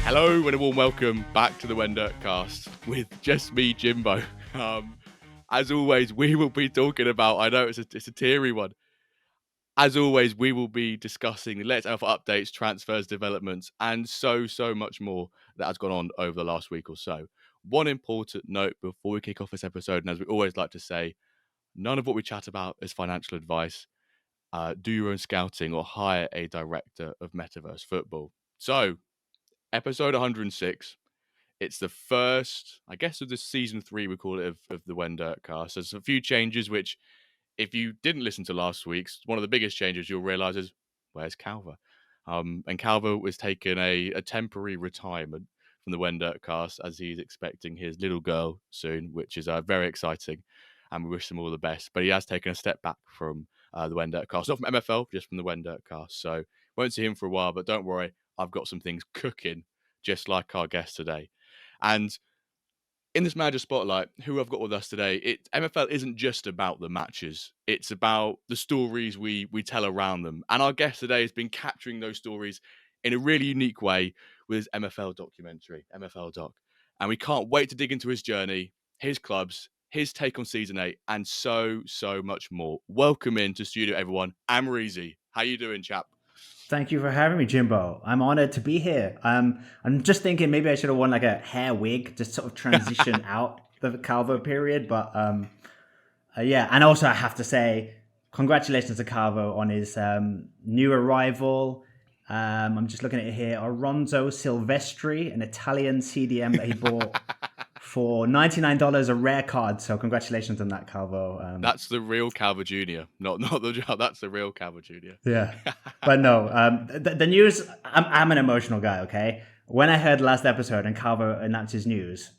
Hello and a warm welcome back to the WenDirk Cast with just me, Jimbo. As always, we will be talking about, I know it's a teary one. As always, we will be discussing the Let's Alpha updates, transfers, developments, and so much more that has gone on over the last week or so. One important note before we kick off this episode, and as we always like to say, none of what we chat about is financial advice. Do your own scouting or hire a director of Metaverse Football. So, episode 106. It's the first, I guess, of the season 3, we call it, of the WenDirk Cast. There's a few changes, which, if you didn't listen to last week's, one of the biggest changes you'll realise is, where's Calver? And Calver was taking a temporary retirement from the WenDirk Cast as he's expecting his little girl soon, which is very exciting. And we wish him all the best. But he has taken a step back from the WenDirk Cast, not from MFL, just from the WenDirk Cast. So won't see him for a while, but don't worry, I've got some things cooking, just like our guest today. And in this manager spotlight, who I've got with us today, MFL isn't just about the matches. It's about the stories we tell around them. And our guest today has been capturing those stories in a really unique way with his MFL documentary, MFL Doc. And we can't wait to dig into his journey, his clubs, his take on Season 8, and so much more. Welcome into studio, everyone. Amreezy. How you doing, chap? Thank you for having me, Jimbo. I'm honored to be here. I'm just thinking maybe I should have worn like a hair wig to sort of transition out the Calvo period. But yeah, and also I have to say, congratulations to Calvo on his new arrival. I'm just looking at it here. Alonso Silvestri, an Italian CDM that he bought for $99, a rare card. So congratulations on that, Calvo. That's the real Calvo Jr., not the. That's the real Calvo Jr. Yeah, but no, the news. I'm an emotional guy. Okay, when I heard last episode and Calvo announced his news,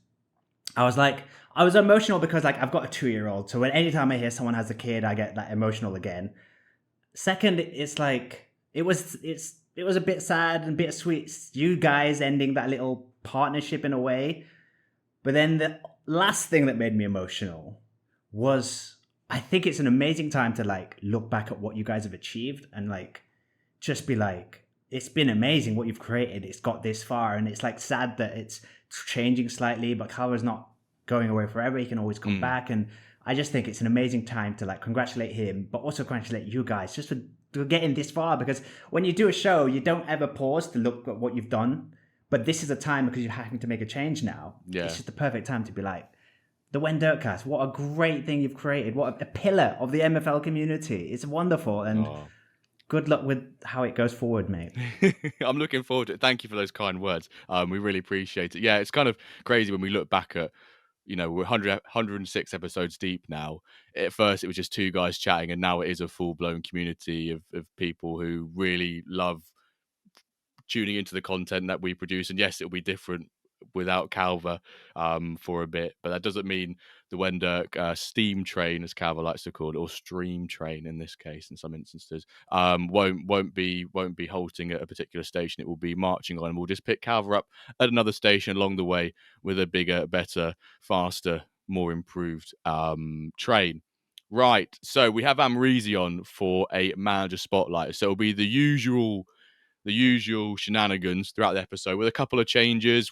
I was emotional because like I've got a 2-year-old, so when anytime I hear someone has a kid, I get that emotional again. Second, it's like it was a bit sad and bittersweet. You guys ending that little partnership in a way, but then the last thing that made me emotional was I think it's an amazing time to like look back at what you guys have achieved and like just be like, it's been amazing what you've created. It's got this far, and it's like sad that it's changing slightly, but Calver's not going away forever. He can always come back, and I just think it's an amazing time to like congratulate him, but also congratulate you guys just for getting this far. Because when you do a show, you don't ever pause to look at what you've done, but this is a time because you're having to make a change now. Yeah. It's just the perfect time to be like, the WenDirkCast, what a great thing you've created. What a pillar of the MFL community. It's wonderful. And good luck with how it goes forward, mate. I'm looking forward to it. Thank you for those kind words. We really appreciate it. Yeah, it's kind of crazy when we look back at, we're 106 episodes deep now. At first, it was just two guys chatting, and now it is a full-blown community of people who really love tuning into the content that we produce. And yes, it'll be different without Calver for a bit, but that doesn't mean the WenDirk steam train, as Calver likes to call it, or stream train in this case, in some instances, won't be halting at a particular station. It will be marching on, and we'll just pick Calver up at another station along the way with a bigger, better, faster, more improved train. Right, so we have Amreezy on for a manager spotlight, so it'll be the usual shenanigans throughout the episode with a couple of changes.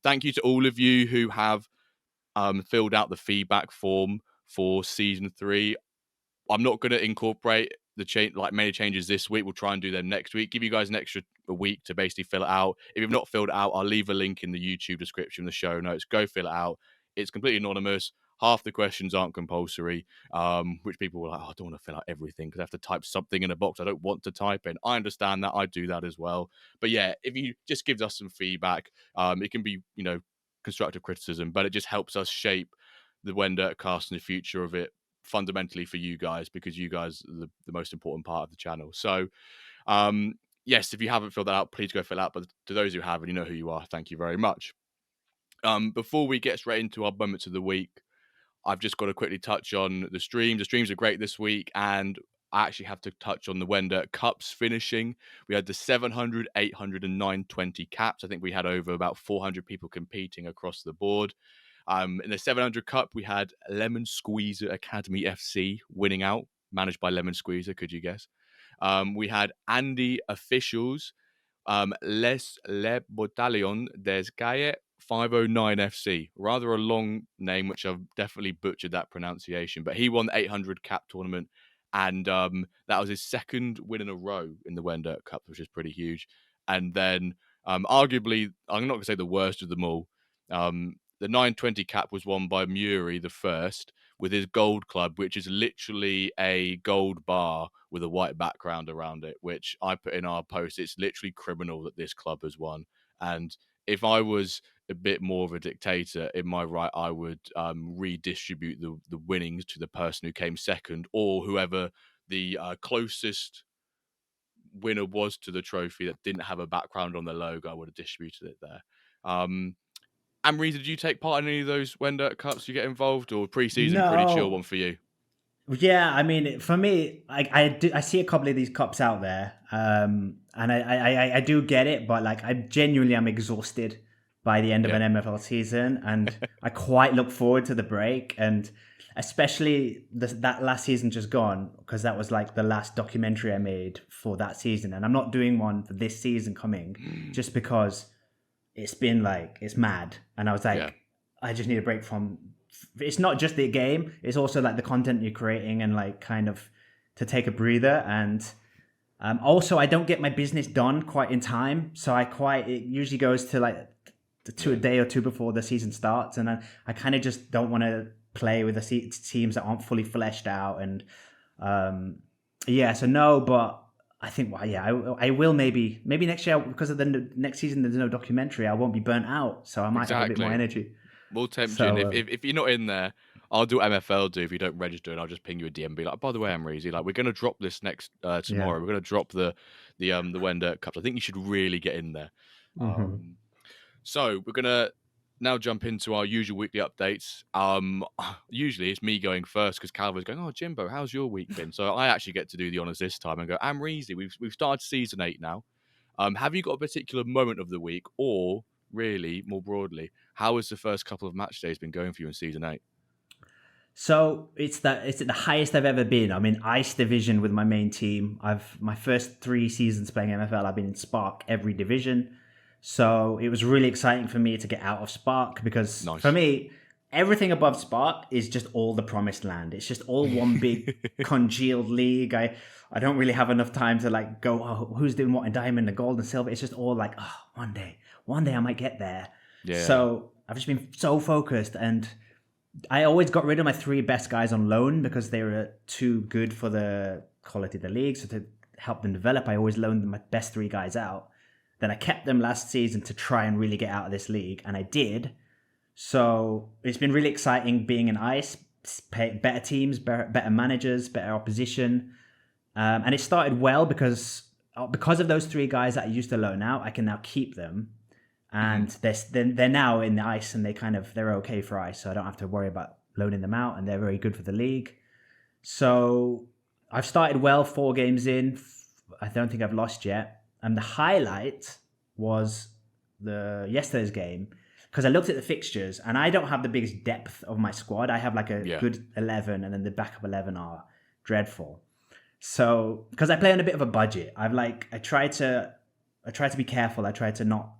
Thank you to all of you who have filled out the feedback form for season 3. I'm not going to incorporate many changes this week. We'll try and do them next week. Give you guys an extra week to basically fill it out. If you've not filled it out, I'll leave a link in the YouTube description, the show notes. Go fill it out. It's completely anonymous. Half the questions aren't compulsory, which people were like, I don't want to fill out everything because I have to type something in a box I don't want to type in. I understand that. I do that as well. But yeah, if you just give us some feedback, it can be, constructive criticism, but it just helps us shape the WenDirk Cast and the future of it fundamentally for you guys, because you guys are the most important part of the channel. So, yes, if you haven't filled that out, please go fill it out. But to those who have, and you know who you are, thank you very much. Before we get straight into our moments of the week, I've just got to quickly touch on the streams. The streams are great this week, and I actually have to touch on the WenDirk Cups finishing. We had the 700, 800, and 920 caps. I think we had over about 400 people competing across the board. In the 700 Cup, we had Lemon Squeezer Academy FC winning out, managed by Lemon Squeezer. Could you guess? We had Andy Officials, Les Le Bataillon des Gailles 509 FC. Rather a long name, which I've definitely butchered that pronunciation. But he won the 800 cap tournament, and that was his second win in a row in the WenDirk Cup, which is pretty huge. And then, arguably, I'm not going to say the worst of them all. The 920 cap was won by Muri the first with his gold club, which is literally a gold bar with a white background around it, which I put in our post. It's literally criminal that this club has won. And if I was a bit more of a dictator in my right, I would redistribute the winnings to the person who came second, or whoever the closest winner was to the trophy that didn't have a background on the logo. I would have distributed it there. Amreezy, did you take part in any of those WenDirk Cups? You get involved, or pre-season pretty chill one No. for you? Yeah, I mean, for me, I see a couple of these cups out there, and I do get it, but like I genuinely am exhausted by the end of Yeah. an MFL season, and I quite look forward to the break, and especially that last season just gone, because that was like the last documentary I made for that season, and I'm not doing one for this season coming, just because it's been like it's mad, and I was like, Yeah. I just need a break from. It's not just the game; it's also like the content you're creating, and like kind of to take a breather. And also, I don't get my business done quite in time, so it usually goes to like to a day or two before the season starts, and I kind of just don't want to play with the teams that aren't fully fleshed out. And so no, but I think I will maybe next year, because of the next season there's no documentary. I won't be burnt out, so I might have a bit more energy. We'll tempt So, you. And if you're not in there, I'll do what MFL do if you don't register, and I'll just ping you a DM and be like, by the way, Amreezy, like we're gonna drop this next tomorrow. yeah. We're gonna drop the WenDirk Cups. I think you should really get in there. Mm-hmm. So we're gonna now jump into our usual weekly updates. Usually it's me going first because Calvin's going, "Oh, Jimbo, how's your week been?" So I actually get to do the honours this time and go, "Amreezy, we've started season 8 now. Have you got a particular moment of the week, or really more broadly, how has the first couple of match days been going for you in season 8?" So it's at the highest I've ever been. I'm in Ice Division with my main team. My first 3 seasons playing MFL, I've been in Spark every division. So it was really exciting for me to get out of Spark, because for me, everything above Spark is just all the promised land. It's just all one big congealed league. I don't really have enough time to like go, oh, who's doing what in Diamond and Gold and Silver. It's just all like, oh, one day I might get there. Yeah. So I've just been so focused, and I always got rid of my 3 best guys on loan because they were too good for the quality of the league. So to help them develop, I always loaned my best 3 guys out. Then I kept them last season to try and really get out of this league, and I did. So it's been really exciting being in Ice, better teams, better managers, better opposition. And it started well because of those 3 guys that I used to loan out, I can now keep them. And they're now in the Ice, and they're okay for Ice, so I don't have to worry about loaning them out, and they're very good for the league. So I've started well, 4 games in. I don't think I've lost yet. And the highlight was yesterday's game, because I looked at the fixtures, and I don't have the biggest depth of my squad. I have like a good 11, and then the backup 11 are dreadful. So because I play on a bit of a budget, I try to be careful. I try to not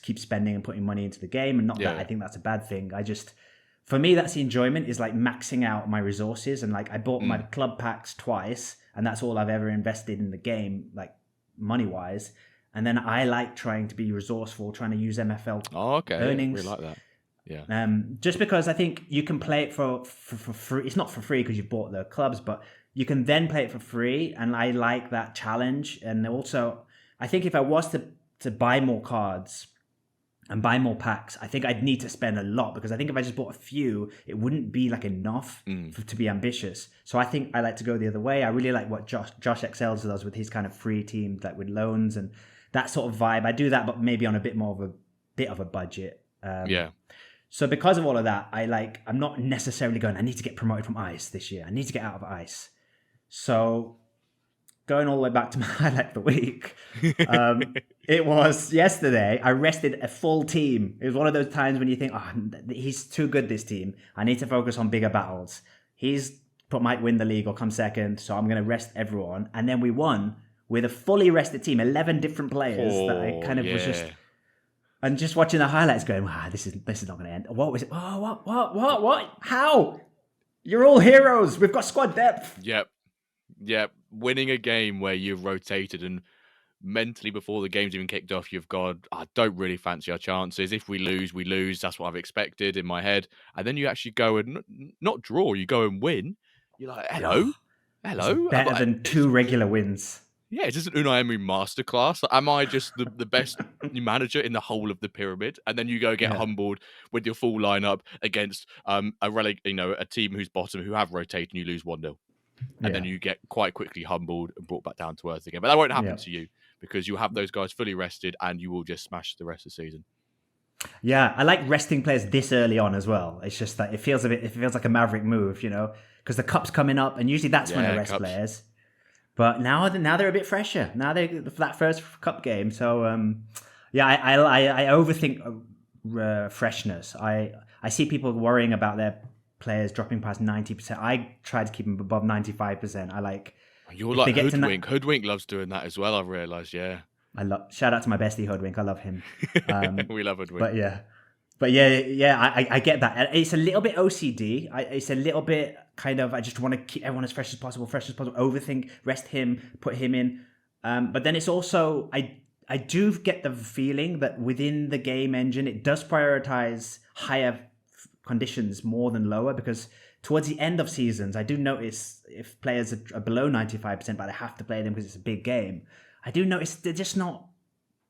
keep spending and putting money into the game, and not that I think that's a bad thing. For me, that's the enjoyment, is like maxing out my resources. And like I bought my club packs twice, and that's all I've ever invested in the game, like money wise. And then I like trying to be resourceful, trying to use MFL earnings. Yeah, we like that. Yeah. Just because I think you can play it for free. It's not for free because you've bought the clubs, but you can then play it for free. And I like that challenge. And also, I think if I was to buy more cards and buy more packs, I think I'd need to spend a lot, because I think if I just bought a few, it wouldn't be like enough to be ambitious. So I think I like to go the other way. I really like what Josh Excels does with his kind of free team, like with loans and that sort of vibe. I do that, but maybe on a bit of a budget. So because of all of that, I'm not necessarily going, I need to get promoted from Ice this year. I need to get out of Ice. So going all the way back to my highlight of the week. It was yesterday. I rested a full team. It was one of those times when you think, oh, he's too good, this team. I need to focus on bigger battles. He's might win the league or come second, so I'm going to rest everyone. And then we won with a fully rested team, 11 different players that I kind of was just... And just watching the highlights going, wow, this is not going to end. What was it? Oh, what? How? You're all heroes. We've got squad depth. Yep. Winning a game where you've rotated and mentally before the game's even kicked off, you've gone, I don't really fancy our chances. If we lose, we lose. That's what I've expected in my head. And then you actually go and not draw, you go and win. You're like, hello. It's better than 2 regular wins. Yeah, is this an Unai Emery masterclass? Like, am I just the best manager in the whole of the pyramid? And then you go get humbled with your full lineup against a team who's bottom who have rotated and you lose 1-0. And then you get quite quickly humbled and brought back down to earth again. But that won't happen to you because you have those guys fully rested and you will just smash the rest of the season. Yeah, I like resting players this early on as well. It's just that it feels like a maverick move, because the cup's coming up and usually that's when I rest players. But now they're a bit fresher. Now they that first cup game. So I overthink freshness. I see people worrying about their players dropping past 90%. I try to keep them above 95%. I like. You're like Hoodwink. Hoodwink loves doing that as well. I've realised. Yeah. Shout out to my bestie Hoodwink. I love him. We love Hoodwink. But I get that. It's a little bit OCD. It's a little bit kind of, I just want to keep everyone as fresh as possible. Overthink, rest him, put him in. But then it's also, I do get the feeling that within the game engine, it does prioritize higher conditions more than lower, because towards the end of seasons, I do notice if players are below 95%, but I have to play them because it's a big game, I do notice they're just not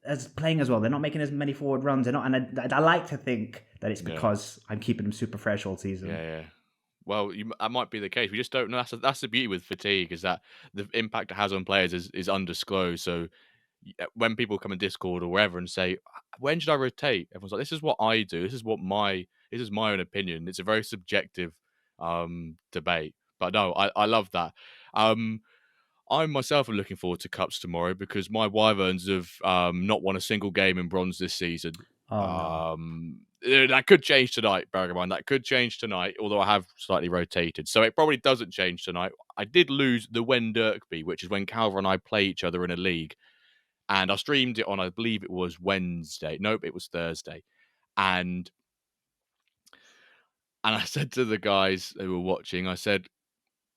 as playing as well. They're not making as many forward runs. They're not, and I like to think that it's because I'm keeping them super fresh all season. Yeah. Well, that might be the case. We just don't know. That's the beauty with fatigue, is that the impact it has on players is undisclosed. So when people come in Discord or wherever and say, when should I rotate? Everyone's like, this is what I do. This is my own opinion. It's a very subjective debate. But no, I love that. I myself am looking forward to Cups tomorrow because my Wyverns have not won a single game in bronze this season. Oh, no. That could change tonight, bear in mind. That could change tonight, although I have slightly rotated. So it probably doesn't change tonight. I did lose the WenDirk, which is when Calver and I play each other in a league. And I streamed it on, I believe it was Wednesday. Nope, it was Thursday. And I said to the guys who were watching, I said,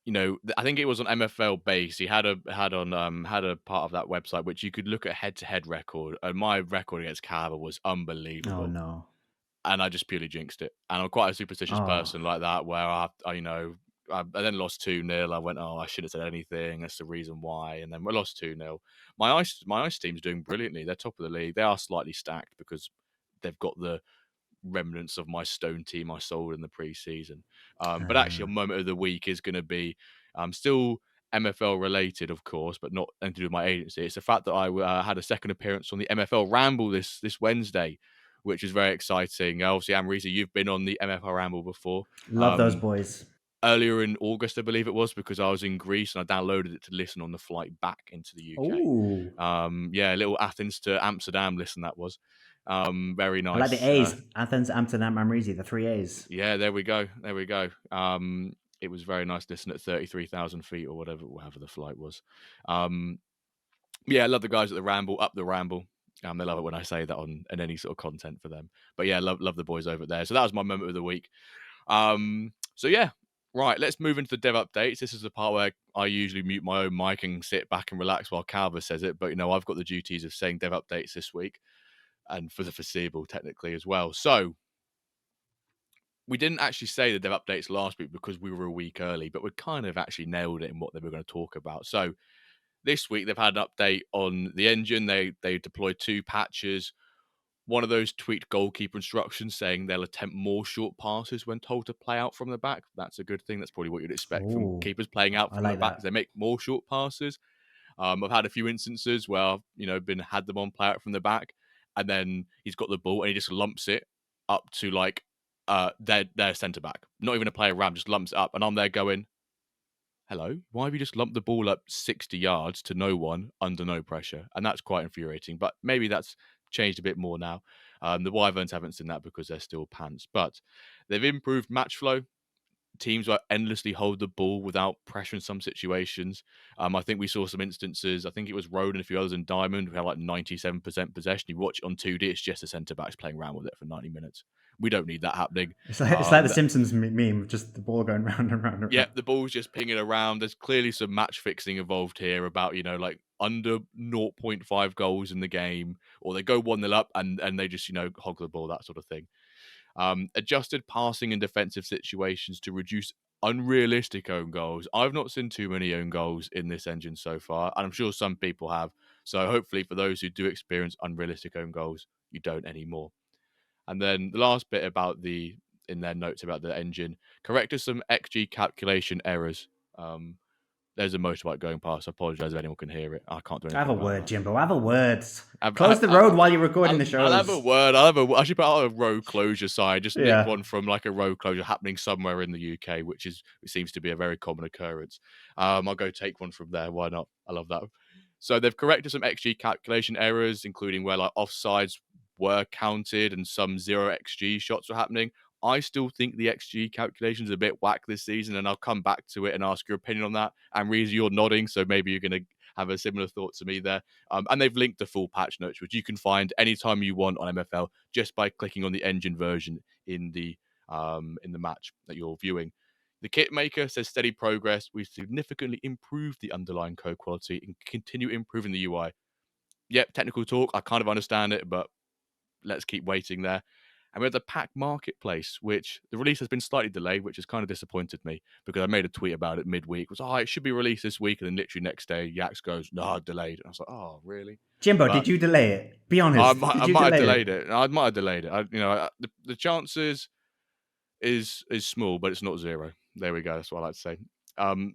I think it was on MFL base. He had a part of that website which you could look at head-to-head record, and my record against Calver was unbelievable. Oh no! And I just purely jinxed it. And I'm quite a superstitious person like that, where I then lost 2-0. I went, I shouldn't have said anything. That's the reason why. And then we lost 2-0. My ice team's doing brilliantly. They're top of the league. They are slightly stacked because they've got the remnants of my stone team I sold in the pre-season. But actually, a moment of the week is going to be still MFL related, of course, but not anything to do with my agency. It's the fact that I had a second appearance on the MFL Ramble this Wednesday, which is very exciting. Obviously, Amreezy, you've been on the MFL Ramble before. Love those boys. Earlier in August, I believe it was, because I was in Greece and I downloaded it to listen on the flight back into the UK. Ooh. A little Athens to Amsterdam listen that was. Very nice. I like the A's. Athens, Amsterdam, Amreezy, the 3 A's. Yeah, there we go. It was very nice listening at 33,000 feet or whatever the flight was. I love the guys at the Ramble, up the Ramble. They love it when I say that on any sort of content for them. But yeah, love the boys over there. So that was my moment of the week. Right, let's move into the dev updates. This is the part where I usually mute my own mic and sit back and relax while Calver says it. But, I've got the duties of saying dev updates this week and for the foreseeable technically as well. So we didn't actually say the dev updates last week because we were a week early, but we kind of actually nailed it in what they were going to talk about. So this week they've had an update on the engine. They deployed 2 patches. One of those tweaked goalkeeper instructions saying they'll attempt more short passes when told to play out from the back. That's a good thing. That's probably what you'd expect from keepers playing out from the back. They make more short passes. I've had a few instances where I've had them on play out from the back, and then he's got the ball and he just lumps it up to like their centre back. Not even a player around, just lumps it up, and I'm there going, hello, why have you just lumped the ball up 60 yards to no one under no pressure? And that's quite infuriating. But maybe that's changed a bit more now. The Wyverns haven't seen that because they're still pants. But they've improved match flow. Teams like endlessly hold the ball without pressure in some situations. I think we saw some instances. I think it was Road and a few others in Diamond who had like 97% possession. You watch it on 2D, it's just the centre backs playing around with it for 90 minutes. We don't need that happening. It's like the Simpsons meme, just the ball going round and round and Yeah, round. the ball's just pinging around. There's clearly some match fixing involved here about, like under zero point 0.5 goals in the game, or they go 1-0 up and they just, hog the ball, that sort of thing. Adjusted passing and defensive situations to reduce unrealistic own goals. I've not seen too many own goals in this engine so far, and I'm sure some people have. So hopefully for those who do experience unrealistic own goals, you don't anymore. And then the last bit in their notes about the engine, corrected some XG calculation errors. There's a motorbike going past. I apologize if anyone can hear it. I can't do anything Have a about word, that. Jimbo. Have a word. I've- Close the road while you're recording the shows. I'll have a word. I should put out a road closure sign. Just nick one from like a road closure happening somewhere in the UK, which seems to be a very common occurrence. I'll go take one from there. Why not? I love that. So they've corrected some XG calculation errors, including where like offsides were counted and some 0 XG shots were happening. I still think the XG calculations are a bit whack this season, and I'll come back to it and ask your opinion on that. Amreezy, you're nodding, so maybe you're going to have a similar thought to me there. And they've linked the full patch notes, which you can find anytime you want on MFL just by clicking on the engine version in the match that you're viewing. The kit maker says steady progress. We've significantly improved the underlying code quality and continue improving the UI. Yep, technical talk. I kind of understand it, but let's keep waiting there. And we have the pack marketplace, which the release has been slightly delayed, which has kind of disappointed me because I made a tweet about it midweek. It was, it should be released this week. And then literally next day, Yax goes, no, delayed. And I was like, oh, really? Jimbo, did you delay it? Be honest. I might have delayed it. I might have delayed it. The chances is small, but it's not zero. There we go. That's what I like to say.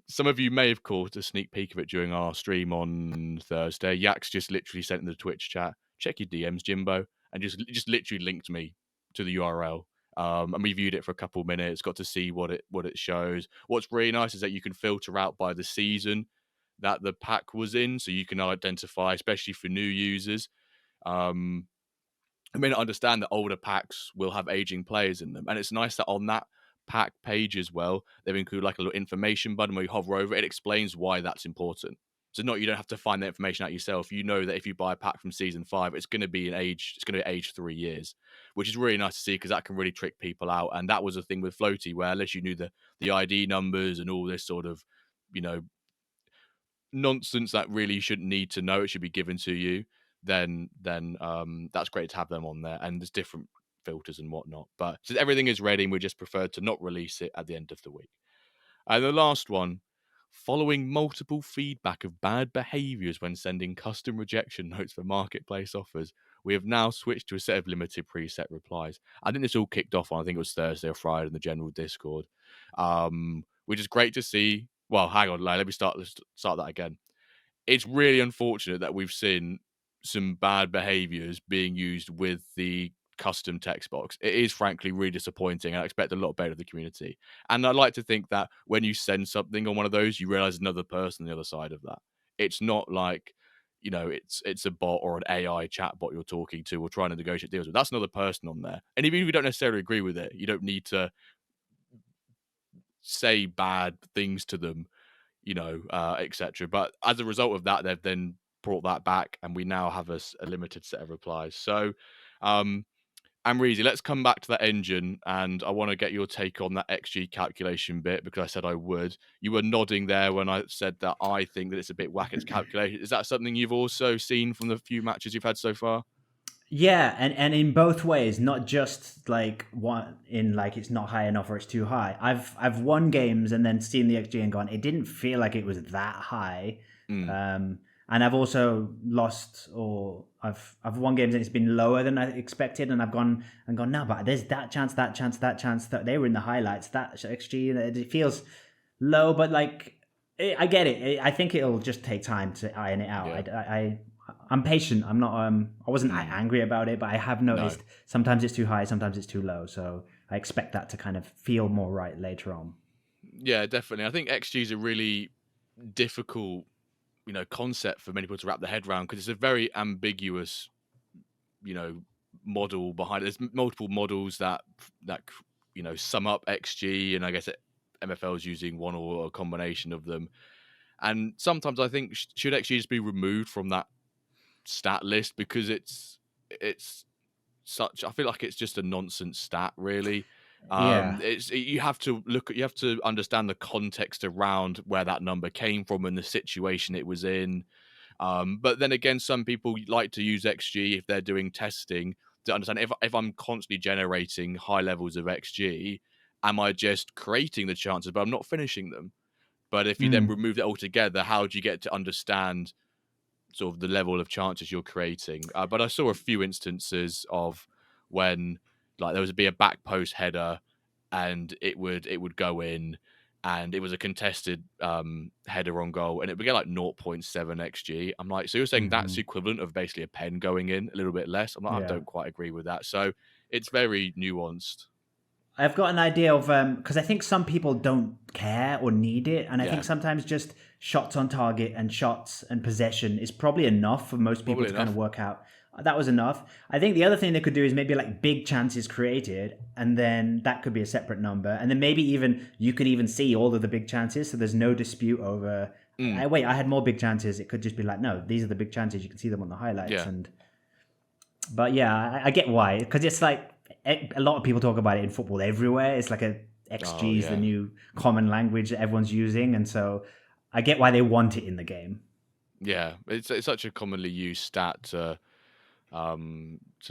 Some of you may have caught a sneak peek of it during our stream on Thursday. Yax just literally sent in the Twitch chat, check your DMs, Jimbo, and just literally linked me to the URL. And we viewed it for a couple of minutes, got to see what it shows. What's really nice is that you can filter out by the season that the pack was in, so you can identify, especially for new users. I may not understand that older packs will have aging players in them, and it's nice that on that pack page as well, they've included like a little information button where you hover over it. It explains why that's important. So you don't have to find that information out yourself. You know that if you buy a pack from season 5, it's going to be age 3 years, which is really nice to see because that can really trick people out. And that was a thing with Floaty, where unless you knew the ID numbers and all this sort of, nonsense that really you shouldn't need to know, it should be given to you, then that's great to have them on there. And there's different filters and whatnot. But so everything is ready, and we just preferred to not release it at the end of the week. And the last one, following multiple feedback of bad behaviors when sending custom rejection notes for marketplace offers, we have now switched to a set of limited preset replies. I think this all kicked off on, I think it was Thursday or Friday in the general Discord, which is great to see. Well, hang on, let me start that again. It's really unfortunate that we've seen some bad behaviors being used with the custom text box. It is frankly really disappointing. I expect a lot better of the community. And I'd like to think that when you send something on one of those, you realize another person on the other side of that. It's not like, it's a bot or an AI chat bot you're talking to or trying to negotiate deals with. That's another person on there. And even if you don't necessarily agree with it, you don't need to say bad things to them, etc. But as a result of that, they've then brought that back, and we now have a limited set of replies. So, Amreezy, let's come back to that engine, and I want to get your take on that XG calculation bit because I said I would. You were nodding there when I said that I think that it's a bit whack. It's calculated. Is that something you've also seen from the few matches you've had so far? Yeah, and in both ways, not just like one in like it's not high enough or it's too high. I've won games and then seen the XG and gone, it didn't feel like it was that high. And I've also lost, or I've won games and it's been lower than I expected, and I've gone no, but there's that chance that they were in the highlights. That XG, it feels low, but like I get it. I think it'll just take time to iron it out. Yeah. I'm patient. I'm not. I wasn't angry about it, but I have noticed sometimes it's too high, sometimes it's too low. So I expect that to kind of feel more right later on. Yeah, definitely. I think XG is a really difficult, concept for many people to wrap their head around because it's a very ambiguous, you know, model behind it. There's multiple models that sum up XG, and I guess MFL is using one or a combination of them. And sometimes I think should XG just be removed from that stat list because it's such. I feel like it's just a nonsense stat, really. Yeah. You have to you have to understand the context around where that number came from and the situation it was in. But then again, some people like to use XG if they're doing testing to understand if I'm constantly generating high levels of XG, am I just creating the chances, but I'm not finishing them? But if you then Mm. remove that altogether, how do you get to understand sort of the level of chances you're creating? But I saw a few instances of when like there would be a back post header and it would go in and it was a contested header on goal and it would get like 0.7 xg. I'm like, so you're saying that's Hmm. the equivalent of basically a pen going in a little bit less? I'm like, I Yeah. don't quite agree with that. So it's very nuanced. I've got an idea of because I think some people don't care or need it, and I Yeah, think sometimes just shots on target and shots and possession is probably enough for most people probably to kind of enough. work out that was enough. I think the other thing they could do is maybe like big chances created, and then that could be a separate number, and then maybe even you could even see all of the big chances, so there's no dispute over. Mm, Wait, I had more big chances. It could just be like, no, these are the big chances. You can see them on the highlights, yeah. and but yeah, I get why, because it's like a lot of people talk about it in football everywhere. It's like a Oh XG is the yeah. new common language that everyone's using, and so I get why they want it in the game. Yeah, it's such a commonly used stat to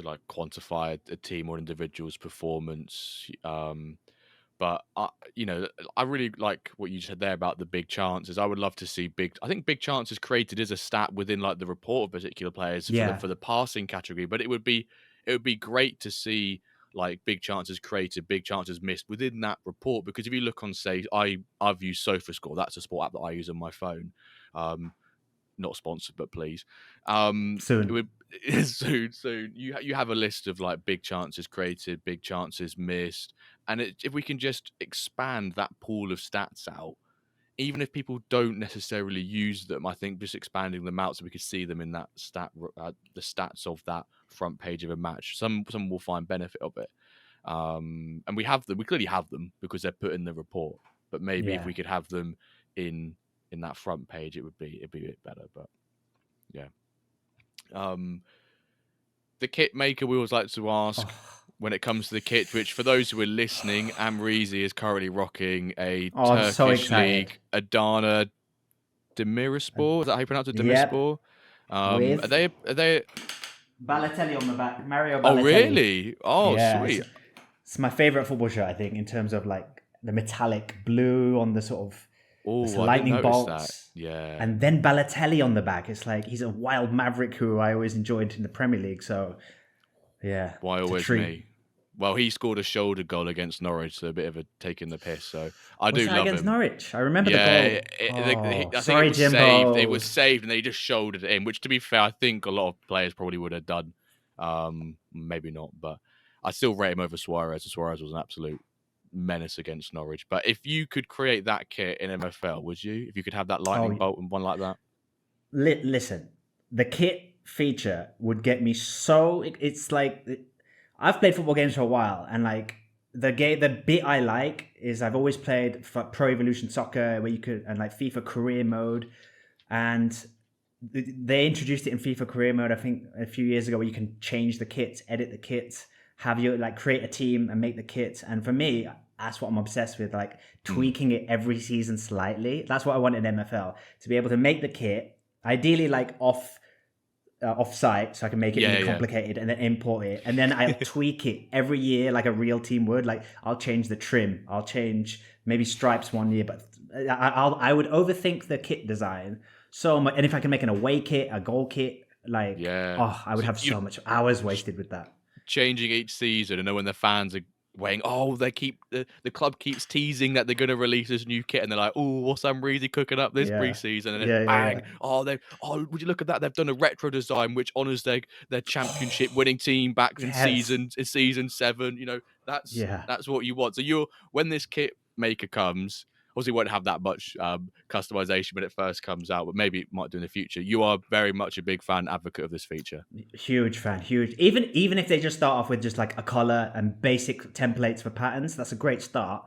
like quantify a team or individual's performance. But I really like what you said there about the big chances. I would love to see big. I think big chances created is a stat within like the report of particular players for the Yeah, for the passing category. But it would be great to see like big chances created, big chances missed within that report. Because if you look on, say, I've used SofaScore. That's a sport app that I use on my phone. Um, Not sponsored, but please. It soon. would soon. You have a list of like big chances created, big chances missed, and if we can just expand that pool of stats out, even if people don't necessarily use them, I think just expanding them out so we could see them in that the stats of that front page of a match. Some will find benefit of it, and we have them. We clearly have them because they're put in the report. But maybe if Yeah. we could have them in that it'd be a bit better. But yeah. Um, the kit maker we always like to ask Oh, when it comes to the kit, which for those who are listening, Amreezy is currently rocking a oh, I'm so Turkish excited. league Adana Demirspor. Is that how you pronounce it? Yep, Demirspor. Are with they? Balotelli on the back, Mario Oh, Balotelli. really? Oh, Yeah, sweet. it's my favorite football shirt. I think in terms of like the metallic blue on the sort of Oh, the I didn't lightning notice that. bolts, Yeah. and then Balotelli on the back. It's like he's a wild maverick who I always enjoyed in the Premier League. So yeah, Why it's a always treat. me? Well, he scored a shoulder goal against Norwich, so a bit of a taking the piss. So I Was do that love against him. Norwich? I remember the Yeah, goal. Oh, I think it sorry, was saved. It was Jimbo. saved, and they just shouldered it in. Which, to be fair, I think a lot of players probably would have done. Maybe not, but I still rate him over Suarez. Suarez was an absolute menace against Norwich. But if you could create that kit in MFL, would you? If you could have that lightning Oh, bolt and one like that? listen, the kit feature would get me so. It's like I've played football games for a while, and like the bit I like is I've always played for Pro Evolution Soccer where you could and like FIFA Career Mode, and they introduced it in FIFA Career Mode I think a few years ago where you can change the kits, edit the kits, have you like create a team and make the kits. And for me, that's what I'm obsessed with, like Mm. tweaking it every season slightly. That's what I want in MFL, to be able to make the kit ideally like off site so I can make it Yeah, really yeah, complicated and then import it. And then I'll tweak it every year like a real team would. Like I'll change the trim, I'll change maybe stripes one year, but I would overthink the kit design so much. And if I can make an away kit, a goal kit, like yeah. oh, I would So have you so much hours wasted with that. changing each season, and then when the fans are waiting, oh, the club keeps teasing that they're going to release this new kit, and they're like, oh, what's Amreezy cooking up this Yeah, preseason? And then yeah, yeah, yeah. bang, would you look at that? They've done a retro design which honors their championship winning team back Yes, in season 7. yeah. That's what you want. So when this kit maker comes. obviously won't have that much customization when it first comes out, but maybe it might do in the future. You are very much a big fan advocate of this feature. Huge fan, huge. Even if they just start off with just like a color and basic templates for patterns, that's a great start.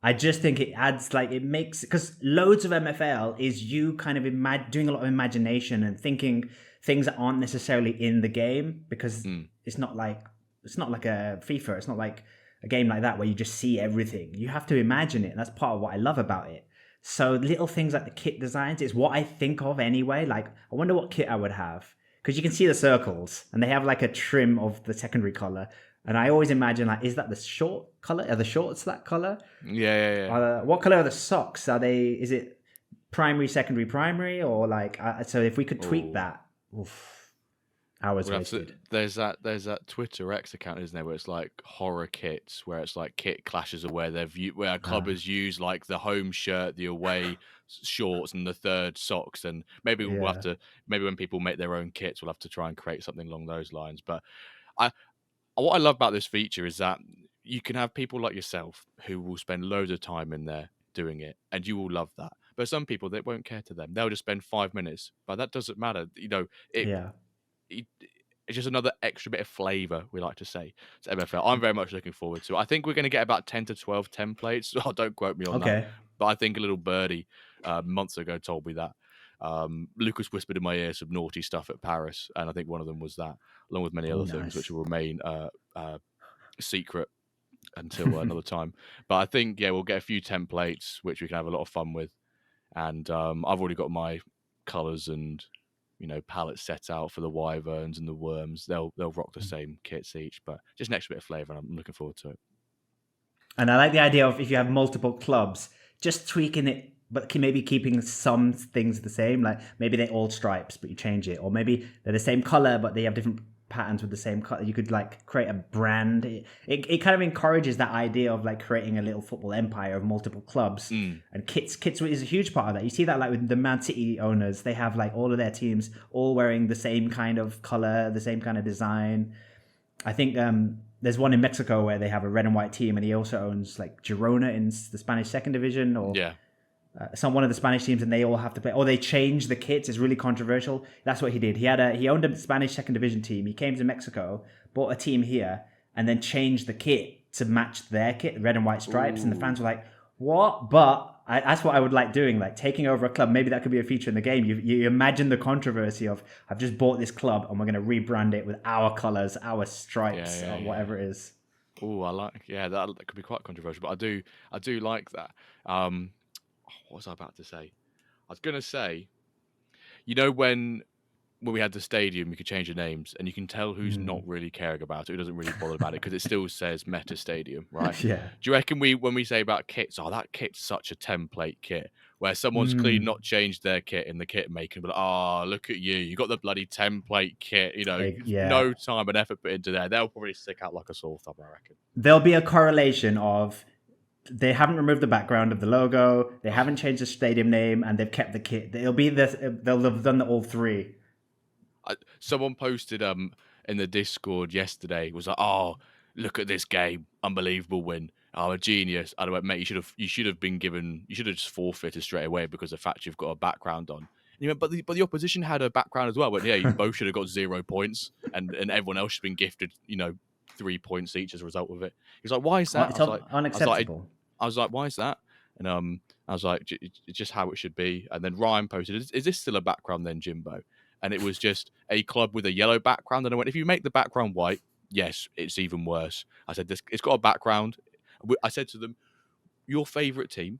I just think it adds like it makes because loads of MFL is you kind of doing a lot of imagination and thinking things that aren't necessarily in the game because it's not like a FIFA. It's not like a game like that where you just see everything. You have to imagine it. And that's part of what I love about it. So little things like the kit designs is what I think of anyway. Like I wonder what kit I would have because you can see the circles and they have like a trim of the secondary color. And I always imagine like, is that the short color? Are the shorts that color? Yeah. What color are the socks? Are they? Is it primary, secondary, primary, or like? So if we could tweak that, hours wasted. There's that Twitter X account, isn't there, where it's like horror kits, where it's like kit clashes of where where clubbers use like the home shirt, the away shorts, and the third socks, and maybe we'll have to when people make their own kits, we'll have to try and create something along those lines. But what I love about this feature is that you can have people like yourself who will spend loads of time in there doing it, and you will love that. But some people, that won't care to them. They'll just spend 5 minutes, but that doesn't matter. It's just another extra bit of flavor, we like to say, to MFL. I'm very much looking forward to it. I think we're going to get about 10 to 12 templates. Oh, don't quote me on that. But I think a little birdie months ago told me that. Lucas whispered in my ear some naughty stuff at Paris, and I think one of them was that, along with many other things, which will remain secret until another time. But I think, we'll get a few templates, which we can have a lot of fun with. And I've already got my colours and palettes set out for the wyverns and the worms. They'll rock the same kits each, but just an extra bit of flavour, and I'm looking forward to it. And I like the idea of if you have multiple clubs, just tweaking it, but maybe keeping some things the same. Like maybe they're all stripes, but you change it, or maybe they're the same color, but they have different patterns with the same color. You could like create a brand. It kind of encourages that idea of like creating a little football empire of multiple clubs. And kits is a huge part of that. You see that like with the Man City owners, they have like all of their teams all wearing the same kind of color, the same kind of design. I think there's one in Mexico where they have a red and white team, and he also owns like Girona in the Spanish second division, or one of the Spanish teams, and they all have to play. Or they change the kits. It's really controversial. That's what he did. He owned a Spanish second division team. He came to Mexico, bought a team here, and then changed the kit to match their kit, red and white stripes. And the fans were like, "What?" But that's what I would like doing, like taking over a club. Maybe that could be a feature in the game. You imagine the controversy of, I've just bought this club and we're going to rebrand it with our colors, our stripes, or whatever it is. Oh, I like, that could be quite controversial, but I do like that. What was I about to say? I was going to say, when we had the stadium, you could change the names, and you can tell who's not really caring about it, who doesn't really bother about it, because it still says Meta Stadium, right? Do you reckon when we say about kits, that kit's such a template kit, where someone's clearly not changed their kit in the kit making, but look at you got the bloody template kit, no time and effort put into there. They'll probably stick out like a sore thumb, I reckon. There'll be a correlation of they haven't removed the background of the logo, they haven't changed the stadium name, and they've kept the kit. They'll have done all three. Someone posted in the Discord yesterday, was like, look at this game, unbelievable win. A genius. I went, mate, you should have just forfeited straight away because of the fact you've got a background on. And he went, but the opposition had a background as well. I went, you both should have got 0 points, and everyone else should have been gifted 3 points each as a result of it. He's like, why is that? It's unacceptable. I was like, why is that? And I was like, it's just how it should be. And then Ryan posted, is this still a background then, Jimbo? And it was just a club with a yellow background. And I went, if you make the background white, yes, it's even worse. I said, it's got a background. I said to them, your favourite team,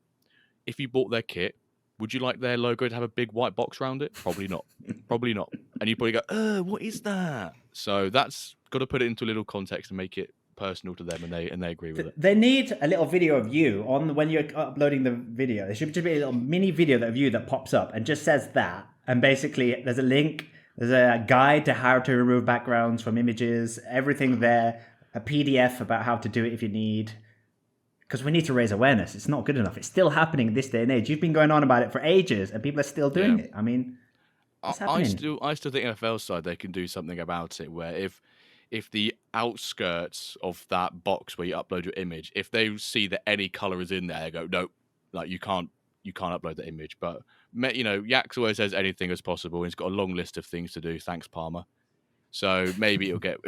if you bought their kit, would you like their logo to have a big white box around it? Probably not. Probably not. And you probably go, what is that? So that's got to put it into a little context and make it personal to them, and they agree with it. They need a little video of you when you're uploading the video. There should just be a little mini video of you that pops up and just says that. And basically, there's a link, there's a guide to how to remove backgrounds from images, everything there, a PDF about how to do it if you need. Because we need to raise awareness. It's not good enough. It's still happening in this day and age. You've been going on about it for ages, and people are still doing it. I mean, what's happening? I still think NFL side, they can do something about it, where if the outskirts of that box where you upload your image, if they see that any color is in there, they go, no, like you can't upload the image. But Yax always says anything is possible. And he's got a long list of things to do. Thanks, Palmer. So maybe it'll get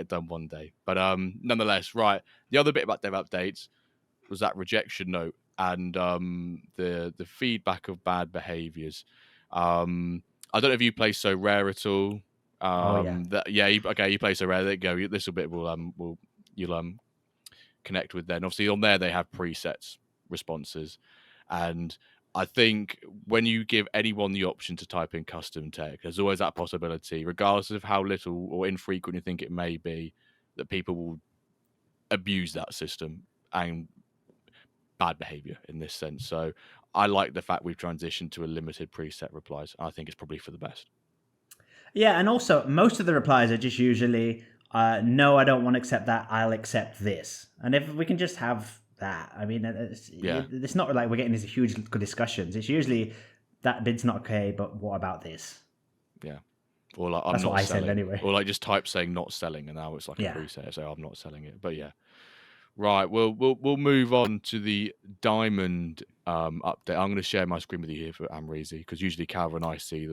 done one day. But nonetheless, right. The other bit about dev updates was that rejection note and the feedback of bad behaviors. I don't know if you play So Rare at all. Oh yeah. You play So Rare. There you go. This bit you'll connect with. Then obviously on there they have presets responses, and I think when you give anyone the option to type in custom tech, there's always that possibility, regardless of how little or infrequent you think it may be, that people will abuse that system and bad behavior in this sense. So I like the fact we've transitioned to a limited preset replies. I think it's probably for the best. Yeah, and also most of the replies are just usually, "No, I don't want to accept that. I'll accept this." And if we can just have that, I mean, it's not like we're getting these huge discussions. It's usually that bid's not okay, but what about this? Yeah. Or like, I'm That's not what I selling. said anyway. Or like just type saying not selling, and now it's like a preset, so I'm not selling it. But yeah. Right, we'll move on to the Diamond update. I'm going to share my screen with you here for Amreezy, because usually Calvin and I see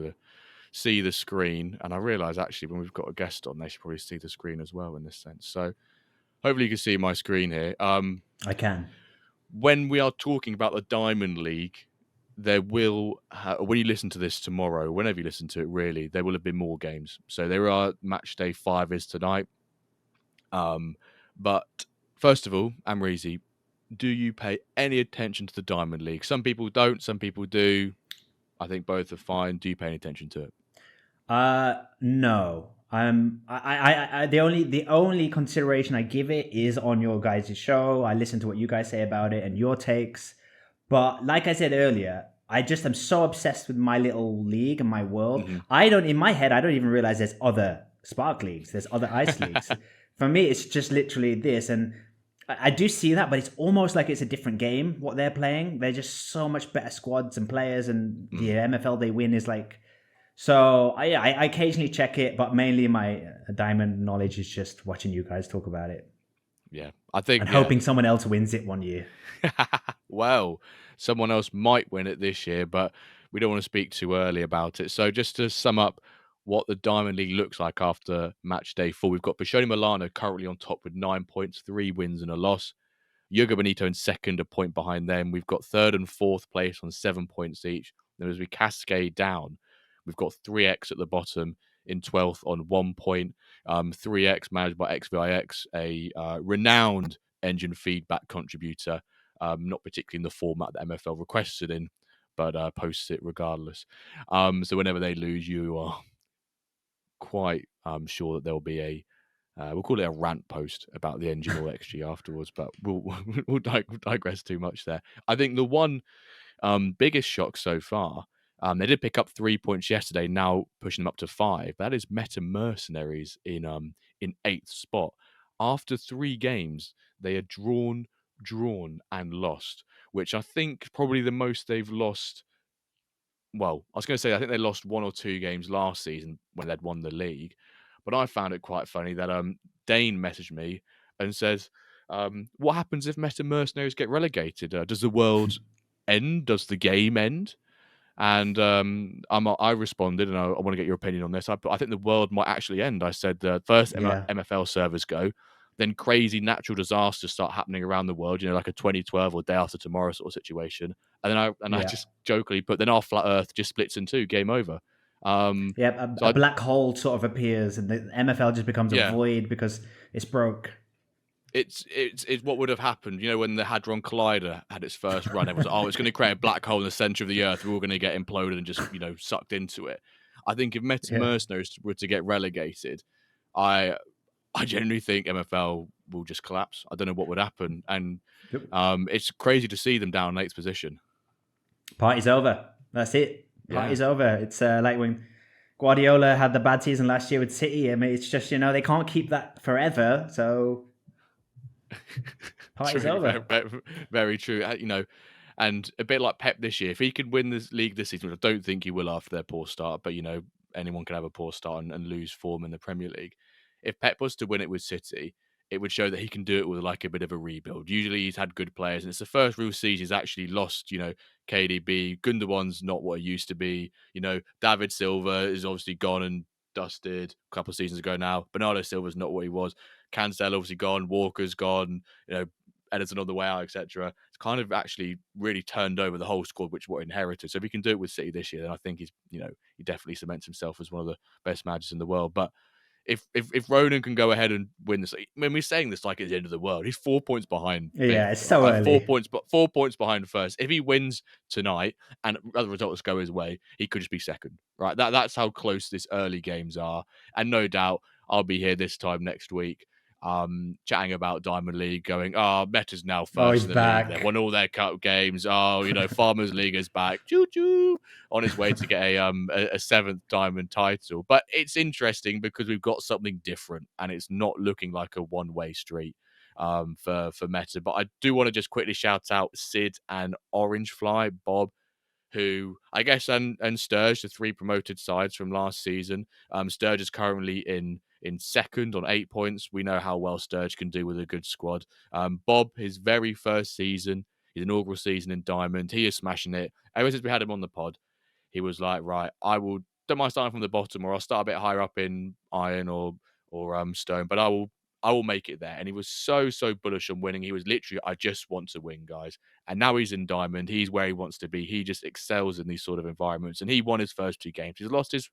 the screen, and I realise actually when we've got a guest on, they should probably see the screen as well in this sense. So hopefully you can see my screen here. I can. When we are talking about the Diamond League, there will, when you listen to this tomorrow, whenever you listen to it, really, there will have been more games. So there are match day 5 is tonight. But first of all, Amreezy, do you pay any attention to the Diamond League? Some people don't, some people do. I think both are fine. Do you pay any attention to it? No. The only consideration I give it is on your guys' show. I listen to what you guys say about it and your takes. But like I said earlier, I just am so obsessed with my little league and my world. In my head, I don't even realize there's other Spark leagues, there's other Ice leagues. For me, it's just literally this. And I do see that, but it's almost like it's a different game, what they're playing. They're just so much better squads and players, and the MFL they win is like. So I occasionally check it, but mainly my Diamond knowledge is just watching you guys talk about it. Yeah, I think, and hoping someone else wins it one year. Well, someone else might win it this year, but we don't want to speak too early about it. So just to sum up what the Diamond League looks like after match day 4, we've got Bashoni Milano currently on top with 9 points, 3 wins and a loss. Yoga Benito in second, a point behind them. We've got third and fourth place on 7 points each. Then as we cascade down, we've got 3X at the bottom in 12th on 1 point. 3X managed by XVIX, a renowned engine feedback contributor, not particularly in the format that MFL requested in, but posts it regardless. So whenever they lose, you are quite sure that there'll be we'll call it a rant post about the engine or XG afterwards, but we'll digress too much there. I think the one biggest shock so far, they did pick up 3 points yesterday, now pushing them up to 5. That is Meta Mercenaries in 8th spot. After 3 games, they are drawn, and lost, which I think probably the most they've lost. Well, I was going to say, I think they lost 1 or 2 games last season when they'd won the league. But I found it quite funny that Dane messaged me and says, what happens if Meta Mercenaries get relegated? Does the world end? Does the game end? And I responded, and I want to get your opinion on this. I think the world might actually end. I said, first MFL servers go, then crazy natural disasters start happening around the world, like a 2012 or Day After Tomorrow sort of situation. And then I just jokingly put, then our flat Earth just splits in two, game over. A black hole sort of appears, and the MFL just becomes a void because it's broke. It's what would have happened, when the Hadron Collider had its first run. It was, it's going to create a black hole in the center of the Earth. We're all going to get imploded and just, sucked into it. I think if Meta Mercenaries were to get relegated, I genuinely think MFL will just collapse. I don't know what would happen, and it's crazy to see them down 8th position. Party's over. That's it. Party's over. It's like when Guardiola had the bad season last year with City. I mean, it's just they can't keep that forever. So party's over. Very, very true. And a bit like Pep this year, if he could win this league this season, which I don't think he will after their poor start, but anyone can have a poor start and lose form in the Premier League. If Pep was to win it with City, it would show that he can do it with like a bit of a rebuild. Usually he's had good players, and it's the first real season he's actually lost, KDB. Gundogan's not what he used to be. David Silva is obviously gone and dusted a couple of seasons ago now. Bernardo Silva's not what he was. Cancelo obviously gone. Walker's gone. Ederson on the way out, etc. It's kind of actually really turned over the whole squad, which what inherited. So if he can do it with City this year, then I think he definitely cements himself as one of the best managers in the world. But if Ronan can go ahead and win this, when we're saying this like at the end of the world, he's 4 points behind Yeah, fifth, it's so right? early. 4 points behind first. If he wins tonight and other results go his way, he could just be second, right? That's how close this early games are, and no doubt I'll be here this time next week, chatting about Diamond League, going, Meta's now Oh, first he's in the league. They back. won all their cup games. Farmers League is back. Choo choo. On his way to get a seventh diamond title. But it's interesting because we've got something different, and it's not looking like a one-way street for Meta. But I do want to just quickly shout out Sid and Orange Fly, Bob, who I guess and Sturge, the three promoted sides from last season. Sturge is currently in second on 8 points. We know how well Sturge can do with a good squad. Bob, his very first season, his inaugural season in Diamond, he is smashing it. Ever since we had him on the pod, he was like, right, don't mind starting from the bottom, or I'll start a bit higher up in Iron or Stone, but I will make it there. And he was so bullish on winning. He was literally, I just want to win, guys. And now he's in Diamond. He's where he wants to be. He just excels in these sort of environments. And he won his first 2 games. He's lost his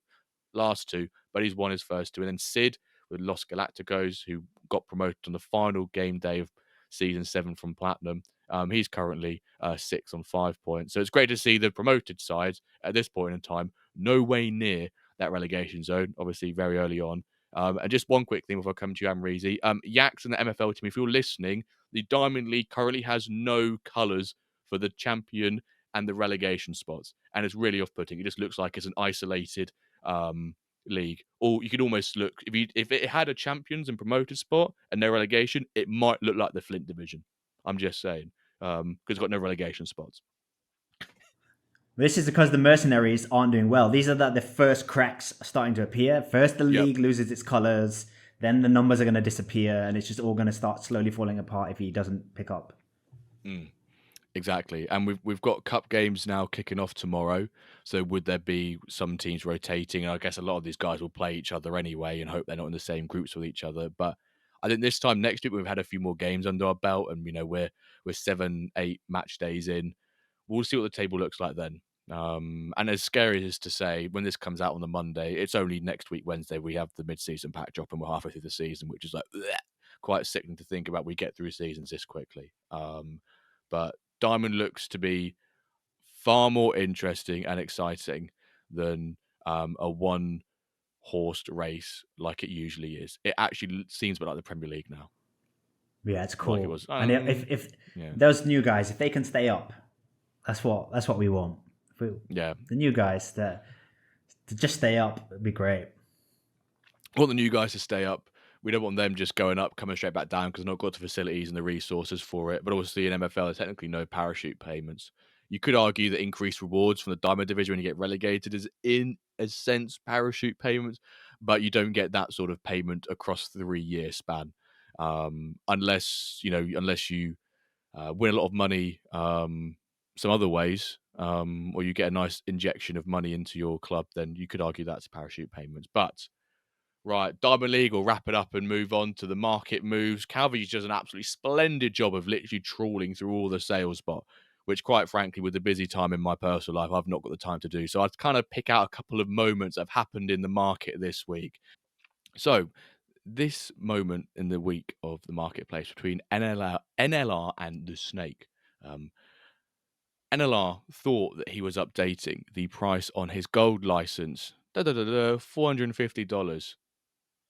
last 2, but he's won his first 2. And then Sid with Los Galacticos, who got promoted on the final game day of season 7 from Platinum. He's currently 6 on 5 points. So it's great to see the promoted sides at this point in time no way near that relegation zone, obviously very early on. And just one quick thing before I come to you, Amreezy. Yaks and the MFL team, if you're listening, the Diamond League currently has no colours for the champion and the relegation spots. And it's really off-putting. It just looks like it's an isolated league. Or you could almost look, if it had a champions and promoted spot and no relegation, it might look like the Flint division. I'm just saying. Because it's got no relegation spots. This is because the mercenaries aren't doing well. These are the first cracks starting to appear. First, the Yep. league loses its colors. Then the numbers are going to disappear, and it's just all going to start slowly falling apart if he doesn't pick up. Exactly. And we've got cup games now kicking off tomorrow. So would there be some teams rotating? And I guess a lot of these guys will play each other anyway and hope they're not in the same groups with each other. But I think this time next week we've had a few more games under our belt, and we're 7-8 match days in. We'll see what the table looks like then. And as scary as it is to say, when this comes out on the Monday, it's only next week, Wednesday, we have the mid-season pack drop and we're halfway through the season, which is like bleh, quite sickening to think about. We get through seasons this quickly. But Diamond looks to be far more interesting and exciting than a one-horse race like it usually is. It actually seems a bit like the Premier League now. Yeah, it's Like it cool. was. And if Yeah. those new guys, if they can stay up, that's what we want. Yeah. The new guys to just stay up would be great. We want the new guys to stay up. We don't want them just going up, coming straight back down because they've not got the facilities and the resources for it. But obviously in MFL, there's technically no parachute payments. You could argue that increased rewards from the Diamond Division when you get relegated is in a sense parachute payments, but you don't get that sort of payment across the 3-year span. Unless you win a lot of money some other ways, or you get a nice injection of money into your club, then you could argue that's parachute payments. But right, Diamond League will wrap it up and move on to the market moves. Calvary does an absolutely splendid job of literally trawling through all the sales spot, which quite frankly, with the busy time in my personal life, I've not got the time to do. So I'd kind of pick out a couple of moments that have happened in the market this week. So this moment in the week of the marketplace between NLR and the Snake. NLR thought that he was updating the price on his gold license. $450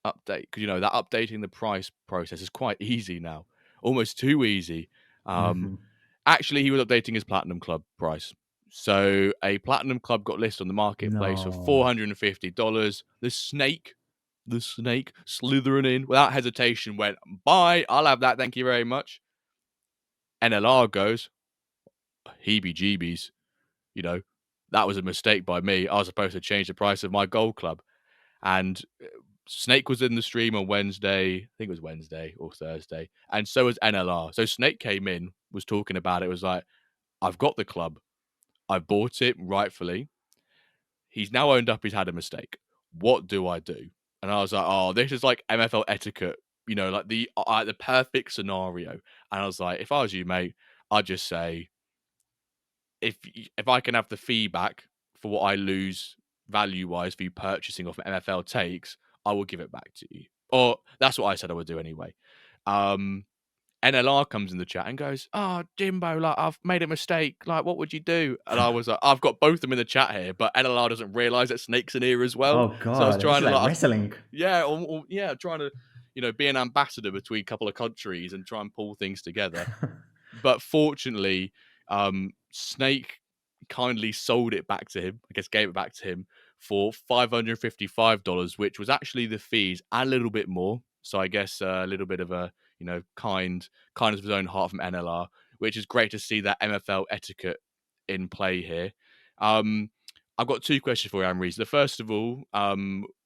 update. Because, that updating the price process is quite easy now. Almost too easy. Actually, he was updating his Platinum Club price. So a Platinum Club got listed on the marketplace for $450. The snake slithering in without hesitation went, bye, I'll have that, thank you very much. NLR goes, heebie-jeebies, that was a mistake by me. I was supposed to change the price of my gold club. And Snake was in the stream on Wednesday. I think it was Wednesday or Thursday, and so was NLR. So Snake came in, was talking about it. Was like, I've got the club. I bought it rightfully. He's now owned up he's had a mistake. What do I do? And I was like, oh, this is like MFL etiquette, like the perfect scenario. And I was like, if I was you, mate, I'd just say, if I can have the fee back for what I lose value-wise for you purchasing off MFL takes, I will give it back to you. Or that's what I said I would do anyway. NLR comes in the chat and goes, "Oh, Jimbo, like I've made a mistake. Like, what would you do?" And I was like, "I've got both of them in the chat here, but NLR doesn't realize that Snake's in here as well." Oh So I was god, this trying is to like wrestling. trying to be an ambassador between a couple of countries and try and pull things together. But fortunately, Snake kindly sold it back to him. I guess gave it back to him for $555, which was actually the fees and a little bit more. So I guess a little bit of a kindness of his own heart from NLR, which is great to see that MFL etiquette in play here. I've got two questions for you, Amreezy. The first of all,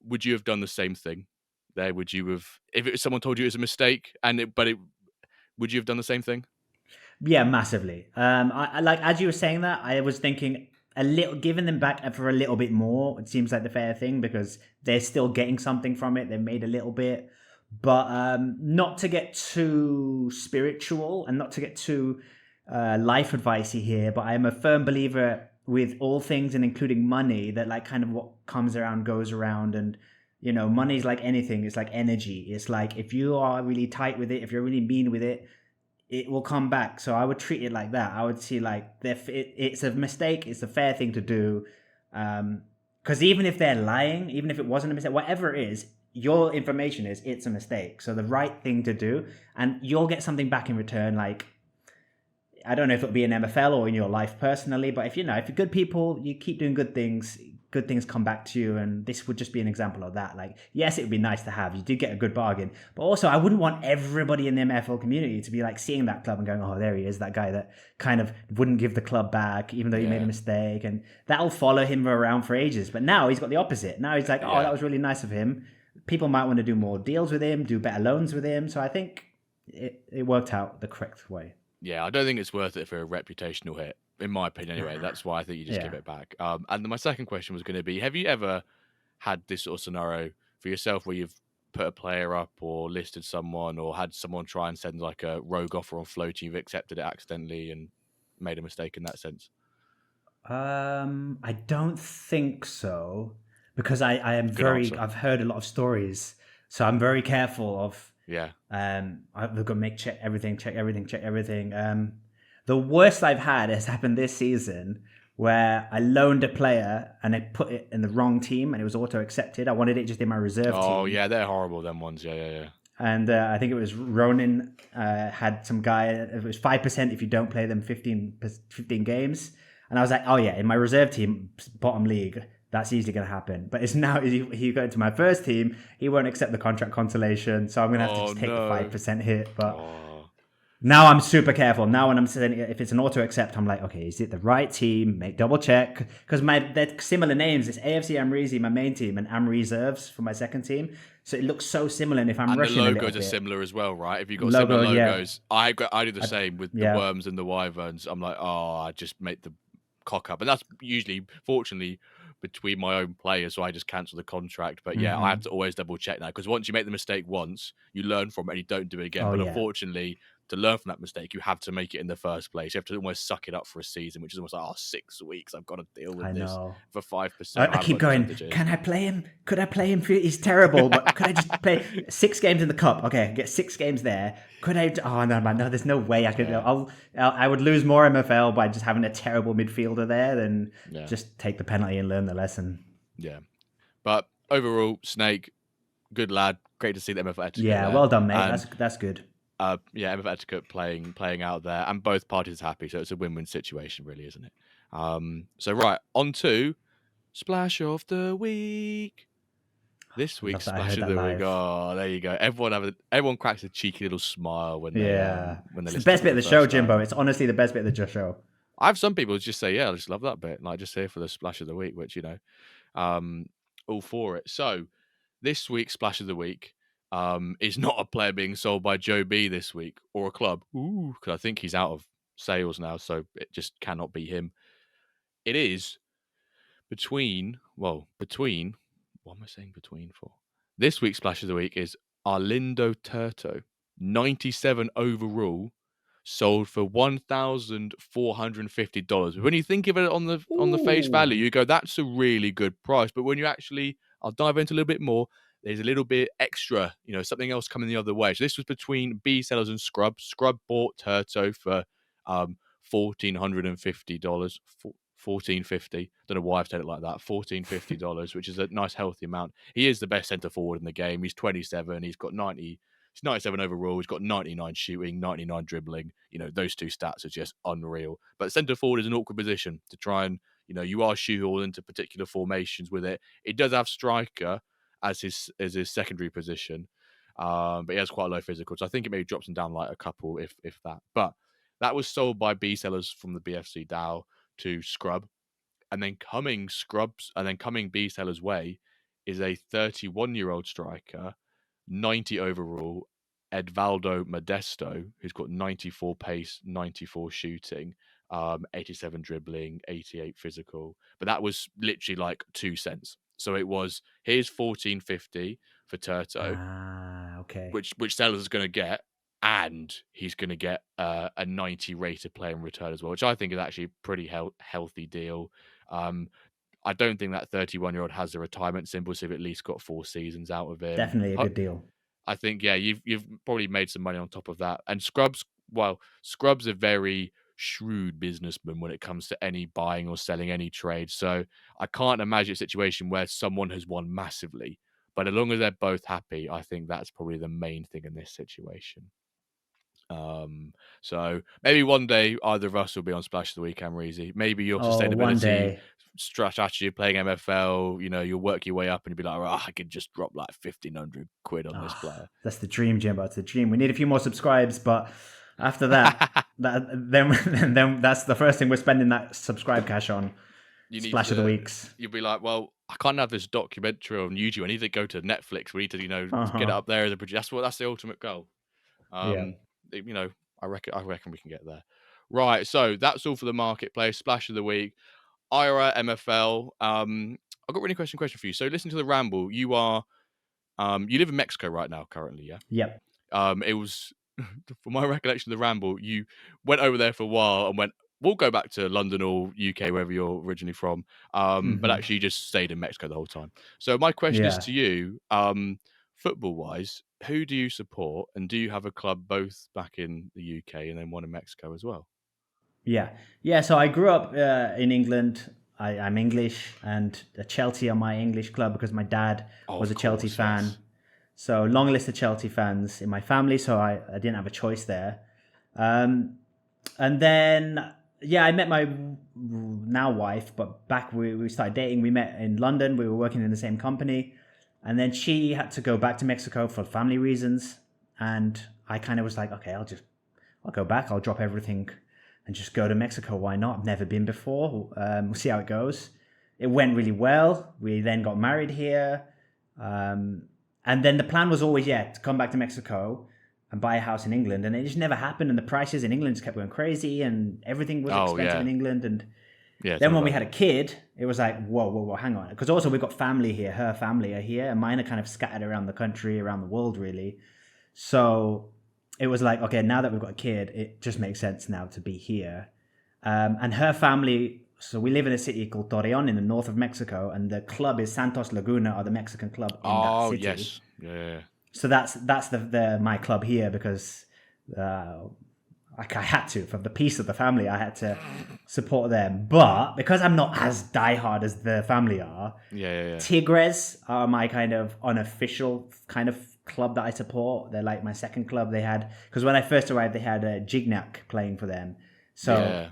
would you have done the same thing there? Would you have, if someone told you it was a mistake, would you have done the same thing? Yeah, massively. I like, as you were saying that, I was thinking a little, giving them back for a little bit more. It seems like the fair thing because they're still getting something from it. They made a little bit, but not to get too spiritual and not to get too life advicey here. But I am a firm believer with all things and including money that like kind of what comes around goes around. And money is like anything. It's like energy. It's like if you are really tight with it, if you're really mean with it, it will come back. So I would treat it like that. I would see like it's a mistake. It's a fair thing to do. Because even if they're lying, even if it wasn't a mistake, whatever it is, your information is it's a mistake. So the right thing to do, and you'll get something back in return. Like, I don't know if it'll be in MFL or in your life personally, but if you're good people, you keep doing good things come back to you. And this would just be an example of that. Like, yes, it would be nice to have. You did get a good bargain. But also, I wouldn't want everybody in the MFL community to be like seeing that club and going, oh, there he is, that guy that kind of wouldn't give the club back, even though he made a mistake. And that'll follow him around for ages. But now he's got the opposite. Now he's like, oh, that was really nice of him. People might want to do more deals with him, do better loans with him. So I think it worked out the correct way. Yeah, I don't think it's worth it for a reputational hit, in my opinion. Anyway, that's why I think you just give it back. And then my second question was going to be: have you ever had this sort of scenario for yourself where you've put a player up or listed someone, or had someone try and send like a rogue offer on float, you've accepted it accidentally and made a mistake in that sense? I don't think so, because I am I've heard a lot of stories, so I'm very careful of. Yeah. I've got to check everything. The worst I've had has happened this season, where I loaned a player and I put it in the wrong team and it was auto accepted. I wanted it just in my reserve team. Oh yeah, they're horrible, them ones. Yeah. And I think it was Ronin had some guy. It was 5% if you don't play them 15 games. And I was like, oh yeah, in my reserve team, bottom league, that's easily going to happen. But it's now, if you go into my first team, he won't accept the contract consolation. So I'm going to have to just take the 5% hit. But now I'm super careful. Now when I'm saying, if it's an auto accept, I'm like, okay, is it the right team? Double check. Because they're similar names. It's AFC Amreezy, my main team, and Am Reserves for my second team. So it looks so similar. And if I'm rushing a little bit. And the logos are similar as well, right? If you've got similar logos. Yeah. I do the same with the Worms and the Wyverns. I'm like, I just make the cock up. And that's usually, fortunately, between my own players, so I just cancel the contract. But yeah, I have to always double check now, because once you make the mistake once, you learn from it and you don't do it again. But unfortunately, to learn from that mistake, you have to make it in the first place. You have to almost suck it up for a season, which is almost like, 6 weeks. I've got to deal with this for 5%. I keep going, can I play him? Could I play him? He's terrible, but could I just play 6 games in the cup? Okay, get 6 games there. Could I? Oh, no, man, no, there's no way I could. I would lose more MFL by just having a terrible midfielder there than just take the penalty and learn the lesson. Yeah. But overall, Snake, good lad. Great to see the MFL etiquette. Yeah, well done, mate. That's good. MFL etiquette playing out there, and both parties are happy, so it's a win-win situation, really, isn't it? So right, on to Splash of the Week. This week's Splash of the Week. Oh, there you go. Everyone cracks a cheeky little smile when they when they it's the best bit of the show, Jimbo. It's honestly the best bit of the show. I have some people who just say, I just love that bit, like just here for the Splash of the Week, which all for it. So this week's Splash of the Week is not a player being sold by Joe B this week or a club. Ooh, because I think he's out of sales now, so it just cannot be him. It is between, what am I saying between for? This week's Splash of the Week is Arlindo Turto, 97 overall, sold for $1,450. When you think of it on the face value, you go, that's a really good price. But when you actually, I'll dive into a little bit more. There's a little bit extra, something else coming the other way. So this was between B sellers and Scrub. Scrub bought Turto for $1,450. $1,450. Don't know why I've said it like that. $1,450, which is a nice healthy amount. He is the best centre forward in the game. He's 27. He's got 90. He's 97 overall. He's got 99 shooting, 99 dribbling. Those two stats are just unreal. But centre forward is an awkward position to try and, you are shoehorned into particular formations with it. It does have striker as his secondary position, but he has quite a low physical. So I think it maybe drops him down like a couple, if that. But that was sold by B sellers from the BFC DAO to Scrub, and then coming B sellers' way is a 31-year-old striker, 90 overall, Edvaldo Modesto, who's got 94 pace, 94 shooting, 87 dribbling, 88 physical. But that was literally like 2 cents. So it was, here's $1,450 for Turto, okay, which sellers is going to get, and he's going to get a 90 rated player in return as well, which I think is actually a pretty healthy deal. I don't think that 31-year-old has a retirement symbol, so you've at least got 4 seasons out of him. definitely a good deal. I think, yeah, you've probably made some money on top of that. And Scrub's a very shrewd businessman when it comes to any buying or selling any trade. So I can't imagine a situation where someone has won massively. But as long as they're both happy, I think that's probably the main thing in this situation. So maybe one day either of us will be on Splash of the Week, Amreezy. Maybe your sustainability strategy of playing MFL, you'll work your way up and you'll be like, I could just drop like 1,500 quid on this player. That's the dream, Jimbo. It's the dream. We need a few more subscribes, but after that, then that's the first thing we're spending that subscribe cash on. Splash of the Weeks. You'll be like, well, I can't have this documentary on YouTube. I need to go to Netflix. We need to, get it up there as a producer. That's the ultimate goal. I reckon we can get there. Right, so that's all for the marketplace. Splash of the Week. Ira, MFL. I've got a really question for you. So listen to the ramble. You live in Mexico right now, currently, yeah? Yep. It was, from my recollection of the ramble, you went over there for a while and went, we'll go back to London or UK, wherever you're originally from. But actually you just stayed in Mexico the whole time. So my question is to you, football-wise, who do you support, and do you have a club both back in the UK and then one in Mexico as well? Yeah. So I grew up in England. I'm English, and Chelsea are my English club because my dad was a Chelsea fan. Yes. So long list of Chelsea fans in my family, so I didn't have a choice there. And then, I met my now wife, but back we started dating. We met in London. We were working in the same company. And then she had to go back to Mexico for family reasons. And I kind of was like, okay, I'll go back. I'll drop everything and just go to Mexico. Why not? I've never been before. We'll see how it goes. It went really well. We then got married here. And then the plan was always, to come back to Mexico and buy a house in England. And it just never happened. And the prices in England just kept going crazy. And everything was expensive in England. And then when we had a kid, it was like, whoa, hang on. Because also we've got family here. Her family are here. And mine are kind of scattered around the country, around the world, really. So it was like, okay, now that we've got a kid, it just makes sense now to be here. And her family, so we live in a city called Torreon in the north of Mexico. And the club is Santos Laguna, or the Mexican club in that city. Yes. Yeah. So that's my club here because... I had to, for the peace of the family, I had to support them. But because I'm not as diehard as the family are, Tigres are my kind of unofficial kind of club that I support. They're like my second club. They had, because when I first arrived, they had Gignac playing for them. So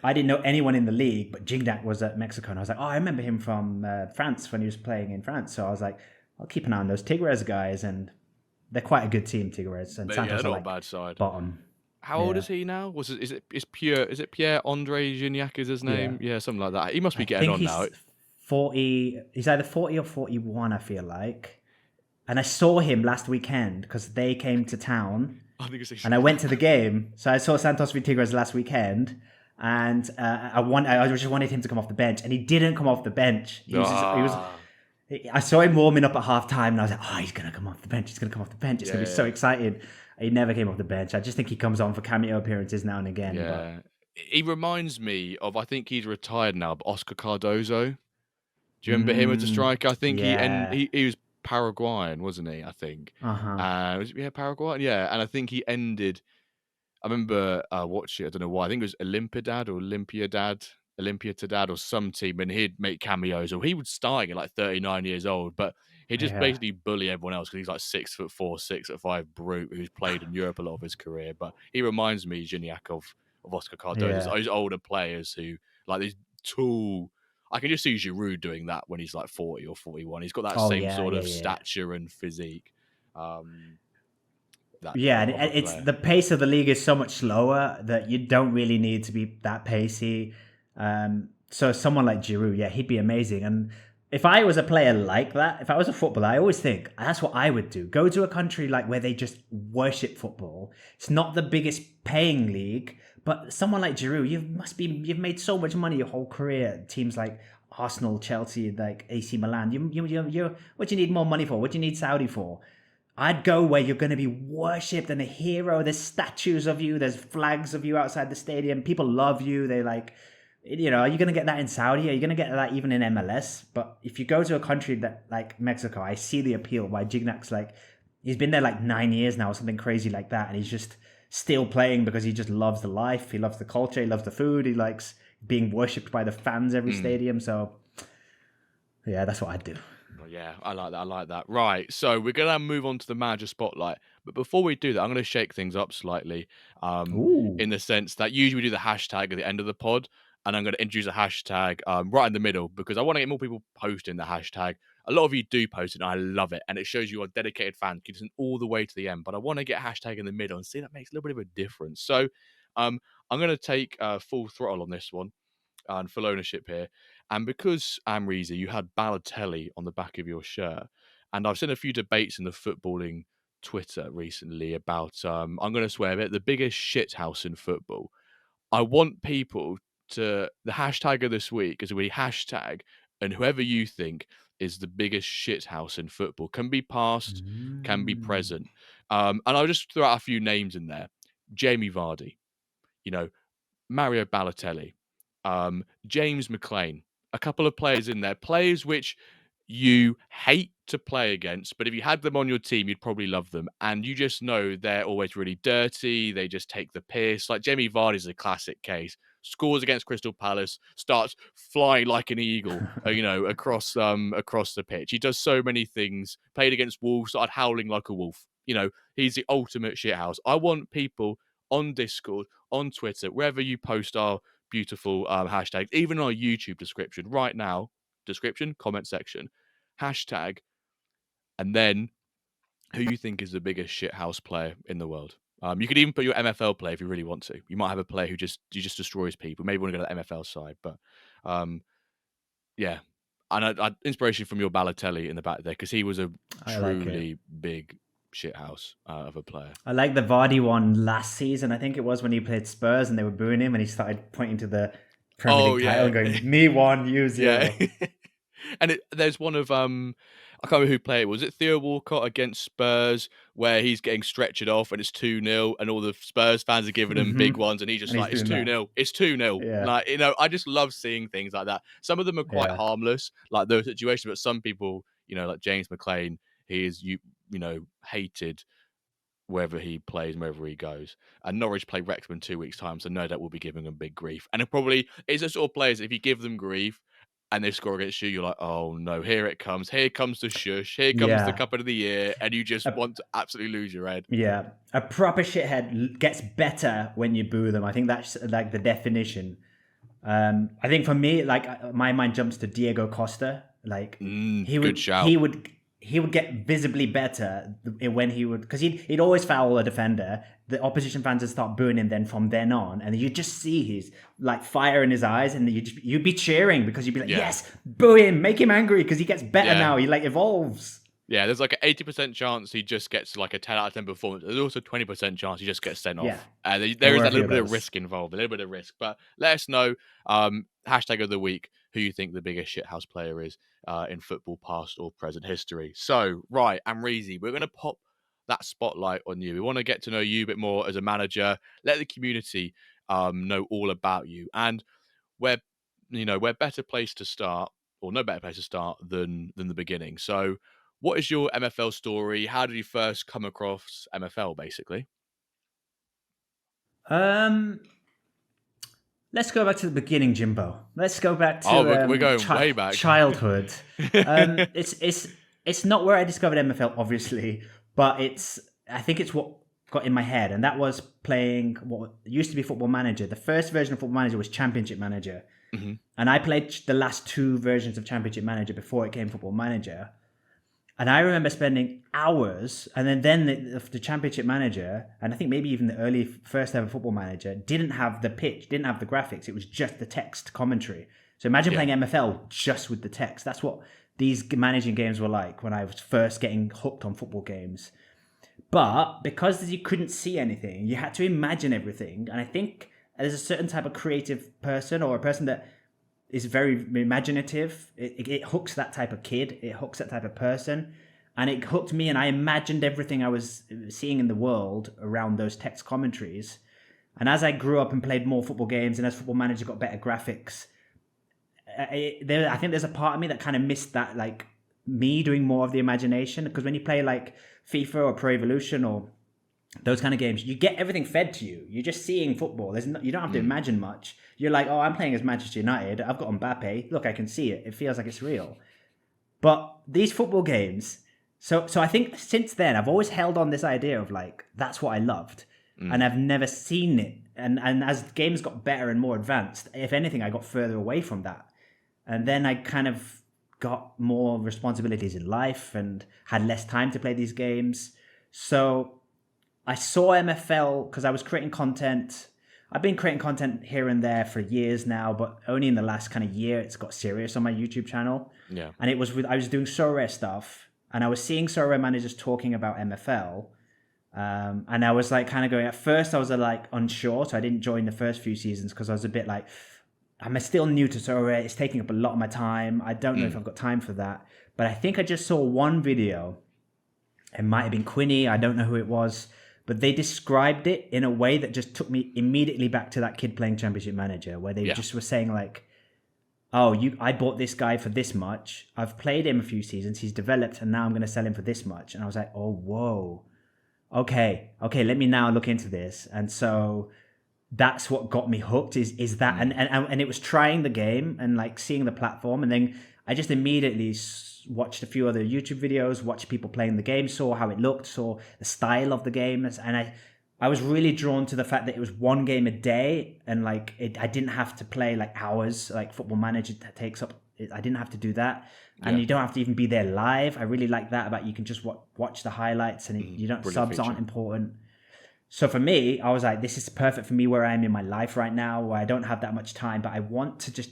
I didn't know anyone in the league, but Gignac was at Mexico. And I was like, I remember him from France when he was playing in France. So I was like, I'll keep an eye on those Tigres guys. And they're quite a good team, Tigres. And Santos are not like a bad side. Bottom. How old is he now? Is it Pierre Andre Gignac is his name? Yeah, something like that. He must be getting on now. 40. He's either 40 or 41, I feel like. and I saw him last weekend because they came to town, I think it's and I went to the game. So I saw Santos v Tigres last weekend, and I just wanted him to come off the bench, and he didn't come off the bench. He was. I saw him warming up at half time, and I was like, "Oh, he's gonna come off the bench. He's gonna come off the bench. It's gonna be so exciting." He never came off the bench. I just think he comes on for cameo appearances now and again. Yeah. He reminds me of, I think he's retired now, but Oscar Cardozo. Do you remember him as a striker? I think Yeah. he was Paraguayan, wasn't he? I think. Uh-huh. Paraguayan? Yeah, and I think he ended. I remember watching it. I don't know why. I think it was Olympiadad or some team, and he'd make cameos, or he would start at like 39 years old, but he'd just Yeah. basically bully everyone else because he's like 6'4", 6'5" brute who's played in Europe a lot of his career. But he reminds me, Gignac, of Oscar Cardozo, Yeah. those older players who like these tall. I can just see Giroud doing that when he's like 40 or 41. He's got that Oh same yeah, sort yeah, of yeah. stature and physique. That Yeah, and of a it's player. the pace of the league is so much slower that you don't really need to be that pacey. So someone like Giroud, yeah, he'd be amazing. And if I was a player like that, if I was a footballer, I always think that's what I would do. Go to a country like where they just worship football. It's not the biggest paying league, but someone like Giroud, you've made so much money your whole career. Teams like Arsenal, Chelsea, like AC Milan. You what do you need more money for? What do you need Saudi for? I'd go where you're going to be worshipped and a hero. There's statues of you. There's flags of you outside the stadium. People love you. They like, are you going to get that in Saudi? Are you going to get that even in MLS? But if you go to a country that like Mexico, I see the appeal why Jignak's like, he's been there like 9 years now or something crazy like that. And he's just still playing because he just loves the life. He loves the culture. He loves the food. He likes being worshipped by the fans every stadium. So yeah, that's what I'd do. Yeah, I like that. Right, so we're going to move on to the manager spotlight. But before we do that, I'm going to shake things up slightly in Ooh. the sense that usually we do the hashtag at the end of the pod, and I'm going to introduce a hashtag right in the middle because I want to get more people posting the hashtag. A lot of you do post it, and I love it, and it shows you are dedicated fans. You listen all the way to the end, but I want to get a hashtag in the middle and see that makes a little bit of a difference. So I'm going to take full throttle on this one and full ownership here. And because, Amreezy, you had Balotelli on the back of your shirt, and I've seen a few debates in the footballing Twitter recently about, I'm going to swear a bit, the biggest shithouse in football. I want people to, the hashtag of this week is we hashtag, and whoever you think is the biggest shithouse in football can be past, can be Mm. present. And I'll just throw out a few names in there. Jamie Vardy, you know, Mario Balotelli, James McLean, a couple of players in there, players which you hate to play against, but if you had them on your team, you'd probably love them. And you just know they're always really dirty. They just take the piss. Like Jamie Vardy's a classic case. Scores against Crystal Palace, starts flying like an eagle, across the pitch. He does so many things. Played against Wolves, started howling like a wolf. He's the ultimate shithouse. I want people on Discord, on Twitter, wherever you post our beautiful hashtags, even our YouTube description right now, description, comment section, hashtag, and then who you think is the biggest shithouse player in the world. You could even put your MFL player if you really want to. You might have a player who just destroys people. Maybe want to go to the MFL side, but yeah. And inspiration from your Balotelli in the back there because he was a I like it. truly big shithouse of a player. I like the Vardy one last season. I think it was when he played Spurs and they were booing him and he started pointing to the Premier Oh League title yeah, and going, "Me one, you yeah. zero." And there's one of I can't remember who played it. Was it Theo Walcott against Spurs where he's getting stretchered off and it's 2-0 and all the Spurs fans are giving him big ones and he's just And he's like, it's doing that. 2-0. It's 2-0. Yeah, Like, I just love seeing things like that. Some of them are quite yeah, harmless, like those situations, but some people, like James McLean, he is hated wherever he plays and wherever he goes. And Norwich play Wrexham in 2 weeks' time, so no doubt we'll be giving them big grief. And it probably is the sort of players, if you give them grief and they score against you, you're like, oh no, here it comes. Here comes the shush. Here comes the yeah. cup of the year. And you just A, want to absolutely lose your head. yeah, a proper shithead gets better when you boo them. I think that's like the definition. I think for me, like my mind jumps to Diego Costa. Like he Good would, shout. he would get visibly better when he would, because he'd always foul a defender. The opposition fans would start booing him then from then on, and you just see his like fire in his eyes, and you'd be cheering because you'd be like, Yeah. yes, boo him, make him angry because he gets better Yeah. now. He like evolves. Yeah, there's like an 80% chance he just gets like a 10 out of 10 performance. There's also 20% chance he just gets sent Yeah, off. there There is were a that few little of bit of those. risk involved, a little bit of risk. But let us know, hashtag of the week, who you think the biggest shithouse player is in football past or present history. So, right, Amreezy, we're going to pop that spotlight on you. We want to get to know you a bit more as a manager, let the community know all about you. And where we're better place to start, or no better place to start than the beginning. So, what is your MFL story? How did you first come across MFL, basically? Um, let's go back to the beginning, Jimbo. Let's go back Oh, to we're going way back. childhood. It's not where I discovered MFL, obviously, but I think it's what got in my head, and that was playing what used to be Football Manager. The first version of Football Manager was Championship Manager, hmm and I played the last two versions of Championship Manager before it came Football Manager. And I remember spending hours, and then the Championship Manager, and I think maybe even the early first ever Football Manager, didn't have the pitch, didn't have the graphics. It was just the text commentary. So imagine Yeah. playing MFL just with the text. That's what these managing games were like when I was first getting hooked on football games. But because you couldn't see anything, you had to imagine everything. And I think there's a certain type of creative person, or a person that is very imaginative. It hooks that type of kid. It hooks that type of person. And it hooked me, and I imagined everything I was seeing in the world around those text commentaries. And as I grew up and played more football games, and as Football Manager got better graphics, I think there's a part of me that kind of missed that, like me doing more of the imagination. Because when you play like FIFA or Pro Evolution or those kind of games, you get everything fed to you. You're just seeing football. You don't have to imagine much. You're like, oh, I'm playing as Manchester United. I've got Mbappe. Look, I can see it. It feels like it's real. But these football games, so I think since then I've always held on this idea of like that's what I loved, and I've never seen it. And as games got better and more advanced, if anything, I got further away from that. And then I kind of got more responsibilities in life and had less time to play these games. So I saw MFL because I was creating content. I've been creating content here and there for years now, but only in the last kind of year it's got serious on my YouTube channel. Yeah. And it was I was doing so rare stuff, and I was seeing so rare managers talking about MFL. And I was like kind of going, at first I was like unsure, so I didn't join the first few seasons because I was a bit like, I'm still new to Sorare. It's taking up a lot of my time. I don't know if I've got time for that. But I think I just saw one video. It might have been Quinny. I don't know who it was. But they described it in a way that just took me immediately back to that kid playing Championship Manager, where they just were saying like, oh, I bought this guy for this much. I've played him a few seasons. He's developed, and now I'm going to sell him for this much. And I was like, oh, whoa. Okay, let me now look into this. And so that's what got me hooked is that and it was trying the game and like seeing the platform, and then I just immediately watched a few other YouTube videos, watched people playing the game, saw how it looked, saw the style of the game, and I was really drawn to the fact that it was one game a day, and like I didn't have to play like hours like Football Manager takes up. I didn't have to do that, and you don't have to even be there live. I really like that about you can just watch the highlights, and you don't subs aren't important. So for me, I was like, this is perfect for me where I am in my life right now, where I don't have that much time, but I want to just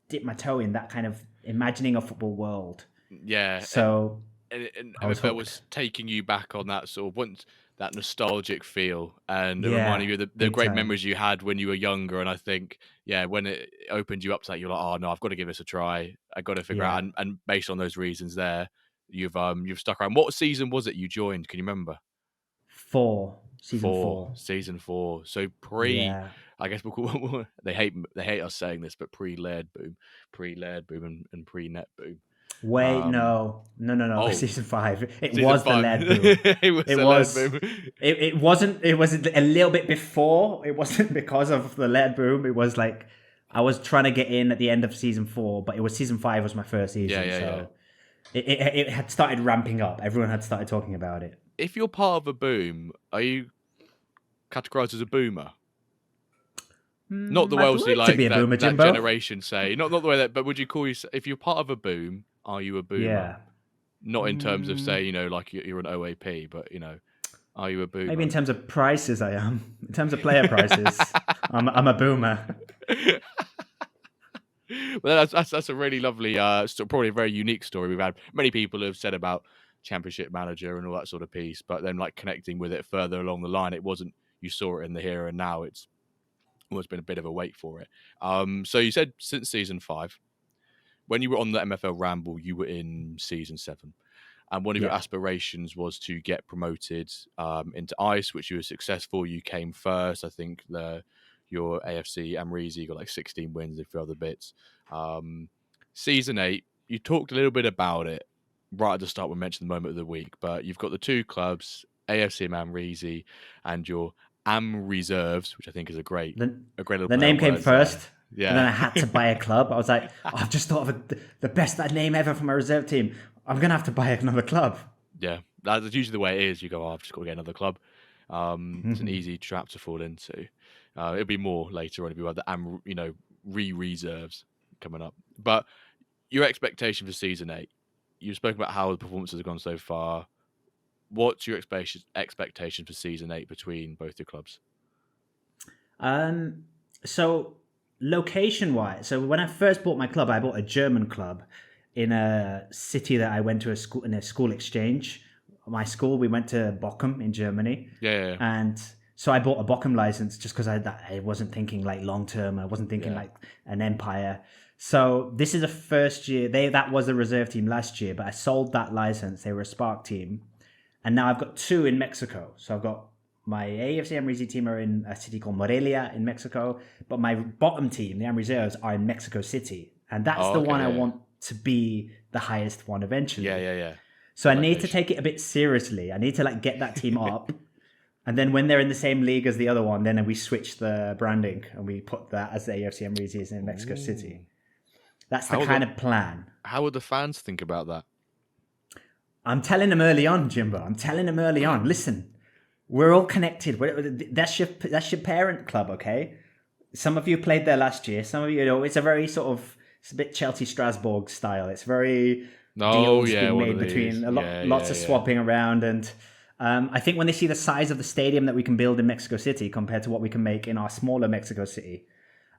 dip my toe in that kind of imagining a football world. Yeah. So And I was MFL hooked. was taking you back on that sort of once that nostalgic feel, and reminding Yeah, you of the big great time. memories you had when you were younger. And I think, yeah, when it opened you up to that, you're like, oh no, I've got to give this a try. I got to figure out. Yeah. And based on those reasons, there, you've stuck around. What season was it you joined? Can you remember? Season four. Season 4. So Yeah. I guess they hate us saying this, but pre-Laird Boom, and pre-Net Boom. Wait, Um, no. oh, Season 5. It Season was the 5. lead boom. It was It the Laird was. Boom. It wasn't. It was a little bit before. It wasn't because of the lead boom. It was like I was trying to get in at the end of season 4, but it was season 5 was my first season, Yeah. so it had started ramping up. Everyone had started talking about it. If you're part of a boom, are you categorized as a boomer? Not the I'd Wellesley like to be like a boomer, that Jimbo. generation say. Not the way that, but would you call you if you're part of a boom? Are you a boomer? Yeah. Not in terms of say like you're an OAP, but are you a Maybe boomer? in terms of prices, I am. In terms of player prices, I'm a boomer. Well, that's a really lovely, probably a very unique story. We've had many people who have said about championship manager and all that sort of piece, but then like connecting with it further along the line, it wasn't, you saw it in the here and now. It's always been a bit of a wait for it. So you said since season 5, when you were on the MFL Ramble, you were in season 7. And one of your Yeah. aspirations was to get promoted into Ice, which you were successful. You came first. I think your AFC Amreezy got like 16 wins, a few other bits. Season 8, you talked a little bit about it right at the start. We mentioned the moment of the week, but you've got the 2 clubs, AFC Amreezy and your Am Reserves, which I think is a great little The play name on came words first. there. Yeah. And then I had to buy a club. I was like, I've just thought of the best name ever for my reserve team. I'm going to have to buy another club. Yeah, that's usually the way it is. You go, I've just got to get another club. It's an easy trap to fall into. It'll be more later on if you have the reserves coming up. But your expectation for season 8, you've spoken about how the performances have gone so far. What's your expectation for season 8 between both your clubs? So location wise, so when I first bought my club, I bought a German club in a city that I went to in a school exchange. My school, we went to Bochum in Germany. Yeah. And so I bought a Bochum license just because I wasn't thinking like long term. I wasn't thinking like an empire. So this is the first year. That was a reserve team last year, but I sold that license. They were a Spark team. And now I've got 2 in Mexico. So I've got my AFC Amreezy team are in a city called Morelia in Mexico, but my bottom team, the Am Reserves, are in Mexico City. And that's one I want to be the highest one eventually. Yeah. So I need to take it a bit seriously. I need to like get that team up. And then when they're in the same league as the other one, then we switch the branding and we put that as the AFC Amreezy in Mexico City. That's the kind of plan. How would the fans think about that? I'm telling them early on, Jimbo. I'm telling them early on. Listen, we're all connected. That's your parent club, okay? Some of you played there last year. Some of you, it's a very it's a bit Chelsea Strasbourg style. It's very deals being made between lots of swapping around. And I think when they see the size of the stadium that we can build in Mexico City compared to what we can make in our smaller Mexico City.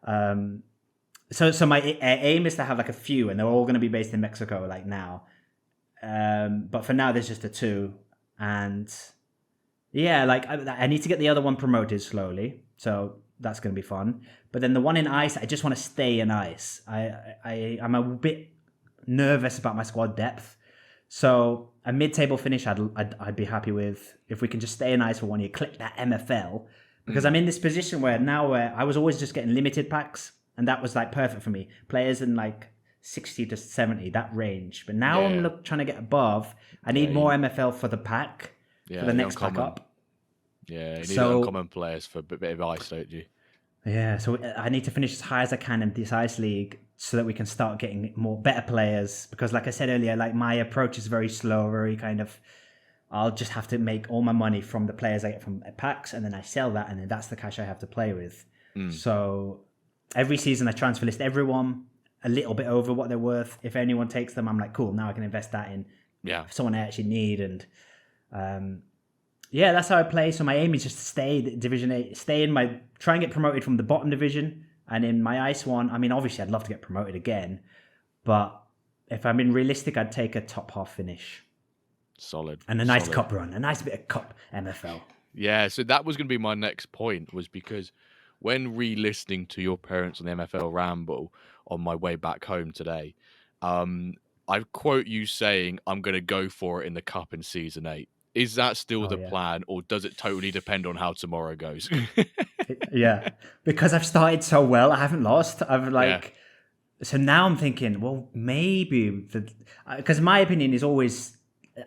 So my aim is to have like a few, and they're all going to be based in Mexico like now. But for now, there's just the 2. And yeah, like I need to get the other one promoted slowly. So that's going to be fun. But then the one in Ice, I just want to stay in Ice. I'm a bit nervous about my squad depth. So a mid-table finish I'd be happy with. If we can just stay in Ice for 1 year, click that MFL. Because I'm in this position where I was always just getting limited packs. And that was like perfect for me. Players in like 60 to 70, that range. But now I'm trying to get above. I need more MFL for the pack, for the next pack up. Yeah, you need uncommon players for a bit of Ice, don't you? Yeah, so I need to finish as high as I can in this Ice League so that we can start getting better players. Because like I said earlier, like my approach is very slow, very kind of, I'll just have to make all my money from the players I get from packs, and then I sell that, and then that's the cash I have to play with. So every season I transfer list everyone a little bit over what they're worth. If anyone takes them, I'm like, cool, now I can invest that in someone I actually need. And that's how I play. So my aim is just to stay Division 8, try and get promoted from the bottom division. And in my Ice one, I mean, obviously I'd love to get promoted again, but if I'm being realistic, I'd take a top half finish. Solid. And a nice cup run, a nice bit of cup MFL. Yeah, so that was going to be my next point, was because when re-listening to your parents on the MFL Ramble on my way back home today, I quote you saying, I'm going to go for it in the cup in season 8. Is that still the plan, or does it totally depend on how tomorrow goes? Yeah, because I've started so well, I haven't lost. So now I'm thinking, well, maybe, because my opinion is always,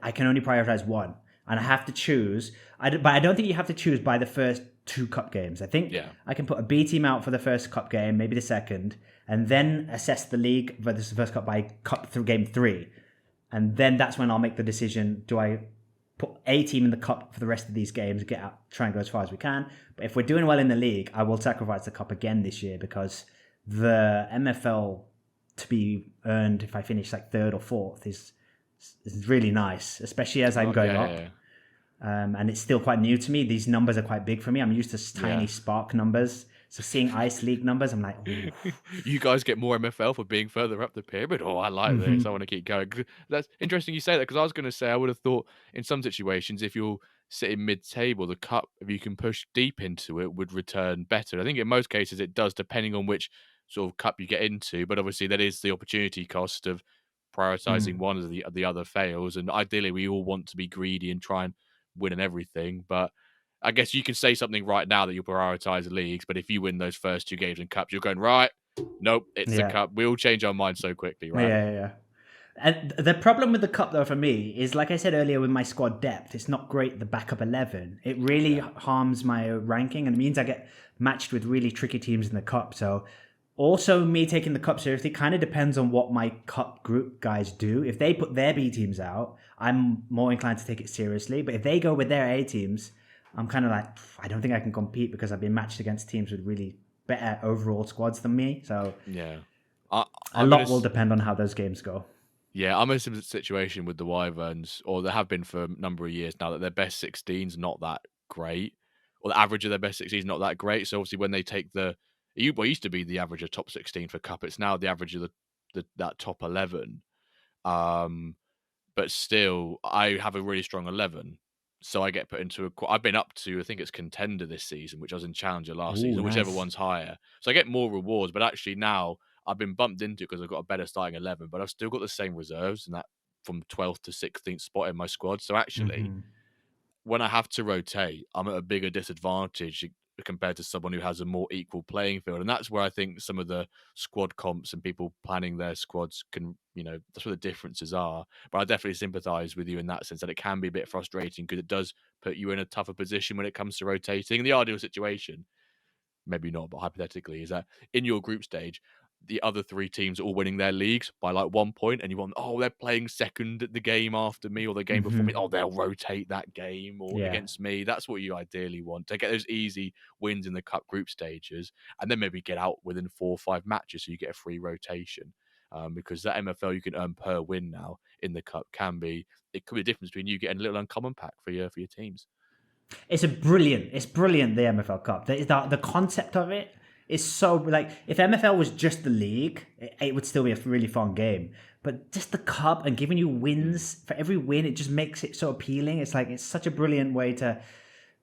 I can only prioritize one, and I have to choose. But I don't think you have to choose by the first 2 cup games. I think I can put a B team out for the first cup game, maybe the second, and then assess the league for this first cup by cup through game 3. And then that's when I'll make the decision, do I put a team in the cup for the rest of these games, get out, try and go as far as we can. But if we're doing well in the league, I will sacrifice the cup again this year, because the MFL to be earned if I finish like 3rd or 4th is really nice, especially as I'm going up. And it's still quite new to me. These numbers are quite big for me. I'm used to tiny Spark numbers. So seeing Ice League numbers, I'm like, ooh. You guys get more MFL for being further up the pyramid. Oh, I like this. I Hmm. want to keep going. That's interesting you say that, because I was going to say I would have thought in some situations if you're sitting mid-table, the cup, if you can push deep into it, would return better. I think in most cases it does, depending on which sort of cup you get into. But obviously that is the opportunity cost of prioritizing one as the other fails. And ideally, we all want to be greedy and try and win in everything, but I guess you can say something right now that you'll prioritize leagues, but if you win those first 2 games in cups, you're going, right, nope, it's the Yeah. cup. We all change our minds so quickly, Yeah, right? yeah. And the problem with the cup, though, for me, is like I said earlier with my squad depth, it's not great, the backup 11. It really Yeah. harms my ranking, and it means I get matched with really tricky teams in the cup. So, also, me taking the cup seriously kind of depends on what my cup group guys do. If they put their B teams out, I'm more inclined to take it seriously. But if they go with their A teams, I'm kind of like, I don't think I can compete because I've been matched against teams with really better overall squads than me. So, Yeah. I, a I'm in a, lot will depend on how those games go. yeah, I'm in a similar situation with the Wyverns, or they have been for a number of years now, that their best 16's not that great, or the average of their best 16's not that great. So obviously when they take it used to be the average of top 16 for cup, it's now the average of that top 11. Um, but still, I have a really strong 11. So I get put into I've been up to, I think it's contender this season, which I was in challenger last Ooh, season, whichever nice. one's higher. So I get more rewards, but actually now I've been bumped into because I've got a better starting 11, but I've still got the same reserves and that from 12th to 16th spot in my squad. So actually, Hmm. when I have to rotate, I'm at a bigger disadvantage compared to someone who has a more equal playing field. And that's where I think some of the squad comps and people planning their squads can, that's where the differences are. But I definitely sympathize with you in that sense, that it can be a bit frustrating because it does put you in a tougher position when it comes to rotating. The ideal situation, maybe not, but hypothetically, is that in your group stage, the other 3 teams are all winning their leagues by like 1 point, and you want, oh, they're playing second at the game after me or the game before me. Hmm. Oh, they'll rotate that game or Yeah. against me. That's what you ideally want, to get those easy wins in the cup group stages, and then maybe get out within 4 or 5 matches so you get a free rotation. Because that MFL you can earn per win now in the cup it could be the difference between you getting a little uncommon pack for your teams. It's brilliant, the MFL Cup. The concept of it is so, like, if MFL was just the league, it would still be a really fun game. But just the cup and giving you Mm. wins for every win, it just makes it so appealing. It's like, it's such a brilliant way to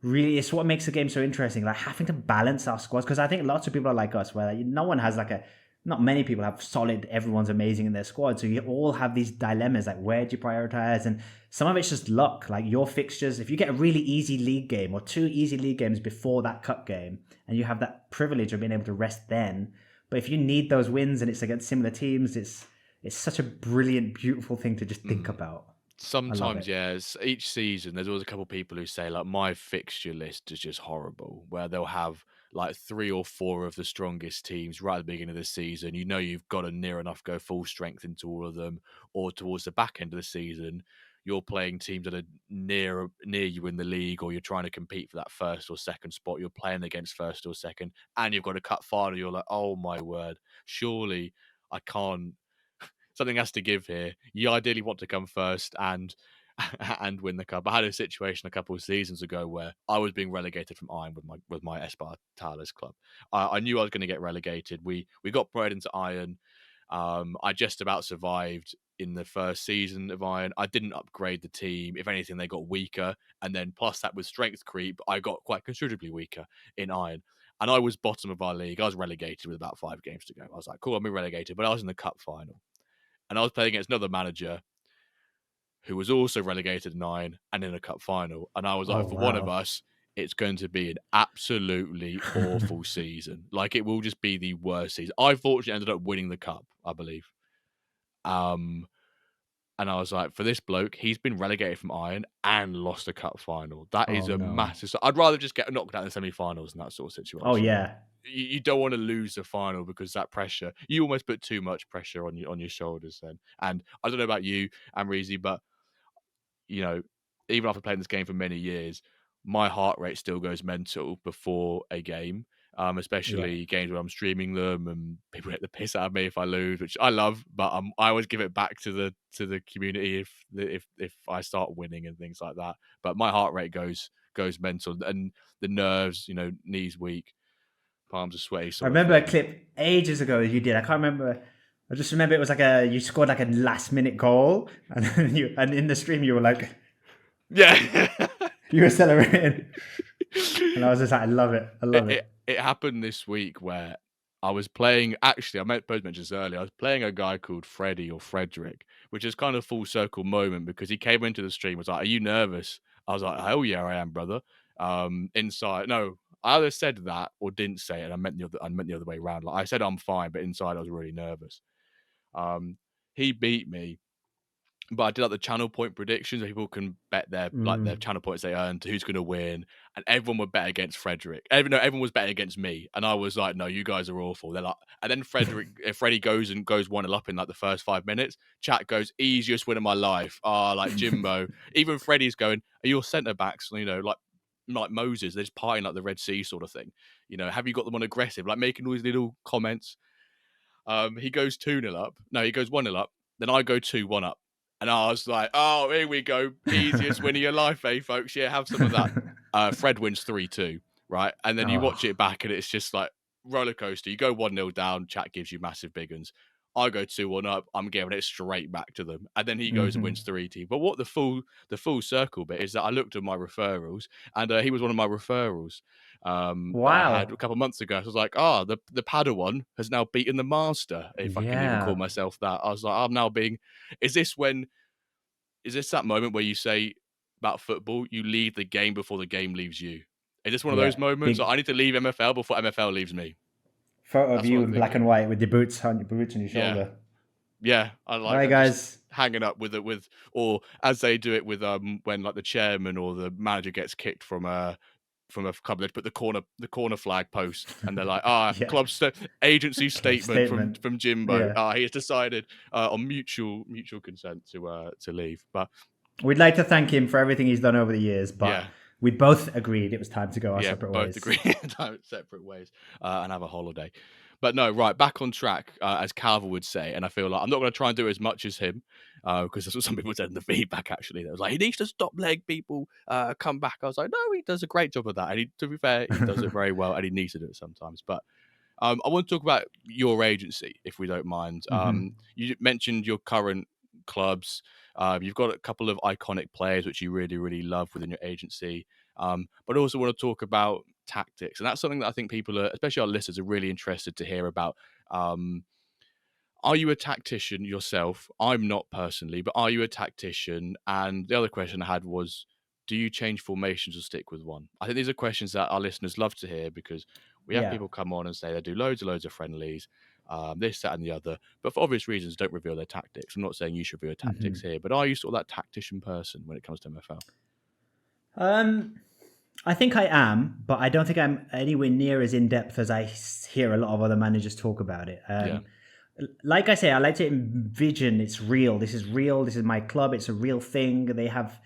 really, it's what makes the game so interesting. Like having to balance our squads, because I think lots of people are like us, where like, no one has like not many people have solid, everyone's amazing in their squad. So you all have these dilemmas, like where do you prioritize? And some of it's just luck, like your fixtures. If you get a really easy league game or 2 easy league games before that cup game, and you have that privilege of being able to rest then. But if you need those wins and it's against similar teams, it's such a brilliant, beautiful thing to just think Mm. about. I love Sometimes, it. yes. Each season, there's always a couple of people who say, like, my fixture list is just horrible, where they'll have like 3 or 4 of the strongest teams right at the beginning of the season. You know, you've got to near enough go full strength into all of them, or towards the back end of the season, you're playing teams that are near you in the league, or you're trying to compete for that first or second spot. You're playing against first or second, and you've got a cut final. You're like, oh my word, surely I can't, something has to give here. You ideally want to come first and and win the cup. I had a situation a couple of seasons ago where I was being relegated from Iron with my Espartalis club. I knew I was going to get relegated. We got promoted into Iron. I just about survived in the first season of Iron. I didn't upgrade the team. If anything, they got weaker. And then plus that with strength creep, I got quite considerably weaker in Iron. And I was bottom of our league. I was relegated with about 5 games to go. I was like, cool, I'm relegated. But I was in the cup final. And I was playing against another manager who was also relegated 9 and in a cup final. And I was Oh, like, for one of wow. us, it's going to be an absolutely awful season. Like, it will just be the worst season. I fortunately ended up winning the cup, I believe. Um, and I was like, for this bloke, he's been relegated from Iron and lost a cup final. That is Oh, a no. massive. So I'd rather just get knocked out in the semi-finals in that sort of Oh, situation. yeah. You don't want to lose the final because that pressure. You almost put too much pressure on your shoulders then. And I don't know about you, Amreezy, but you know, even after playing this game for many years, my heart rate still goes mental before a game. Yeah. Especially games where I'm streaming them and people hit the piss out of me if I lose, which I love, but I always give it back to the community if I start winning and things like that. But my heart rate goes mental, and the nerves, knees weak, palms are sweaty I sort of remember a thing. clip ages ago you did. I can't remember. I just remember it was like you scored like a last minute goal, and then and in the stream you were like Yeah. you were celebrating, and I was just like, I love it. I love it. It happened this week where I was playing. Actually, I both mentioned this earlier. I was playing a guy called Freddie or Frederick, which is kind of full circle moment because he came into the stream. Was like, "Are you nervous?" I was like, "Hell yeah, I am, brother." Inside, no, I either said that or didn't say it. And I meant the other way around. Like I said, I'm fine, but inside, I was really nervous. He beat me, but I did like the channel point predictions. People can bet their channel points they earn to who's going to win, and everyone would bet against Frederick. Everyone was betting against me, and I was like, "No, you guys are awful." They're like, and then Freddie goes 1-up in like the first 5 minutes. Chat goes, "Easiest win of my life." Like Jimbo. Even Freddie's going, "Are your centre backs? Like Moses, they're just partying like the Red Sea sort of thing. Have you got them on aggressive? Like making all these little comments." He goes 2-0 up. No, he goes 1-0 up. Then I go 2-1 up. And I was like, oh, here we go. Easiest win of your life, eh, folks? Yeah, have some of that. Fred wins 3-2, right? And then you watch it back and it's just like roller coaster. You go 1-0 down, chat gives you massive big uns. I go 2-1 up, I'm giving it straight back to them. And then he goes and wins 3-2. But what the full circle bit is that I looked at my referrals and he was one of my referrals. That I had a couple of months ago. So I was like, the Padawan has now beaten the master, if I can even call myself that. I was like, I'm now being. Is this that moment where you say about football, you leave the game before the game leaves you? Is this one of those moments? I need to leave MFL before MFL leaves me. Photo of you in black and white with your boots on your shoulder. Yeah, I like. Hi guys, hanging up with or as they do it with when like the chairman or the manager gets kicked from a club, they put the corner flag post, and they're like, club agency statement from Jimbo. Yeah. He has decided on mutual consent to leave. But we'd like to thank him for everything he's done over the years. But we both agreed it was time to go our separate ways. Both agreed separate ways and have a holiday. But no, right, back on track, as Calvin would say. And I feel like I'm not going to try and do as much as him because that's what some people said in the feedback, actually. They was like, he needs to stop letting people come back. I was like, no, he does a great job of that. And to be fair, he does it very well and he needs to do it sometimes. But I want to talk about your agency, if we don't mind. You mentioned your current clubs. You've got a couple of iconic players which you really, really love within your agency. But I also want to talk about tactics, and that's something that I think people are, especially our listeners, are really interested to hear about. Are you a tactician yourself? I'm not personally, but are you a tactician? And the other question I had was, do you change formations or stick with one? I think these are questions that our listeners love to hear because we have people come on and say they do loads of friendlies, this, that, and the other, but for obvious reasons don't reveal their tactics. I'm not saying you should reveal tactics here, but are you sort of that tactician person when it comes to MFL? I think I am, but I don't think I'm anywhere near as in depth as I hear a lot of other managers talk about it. Like I say, I like to envision it's real. This is real. This is my club. It's a real thing. They have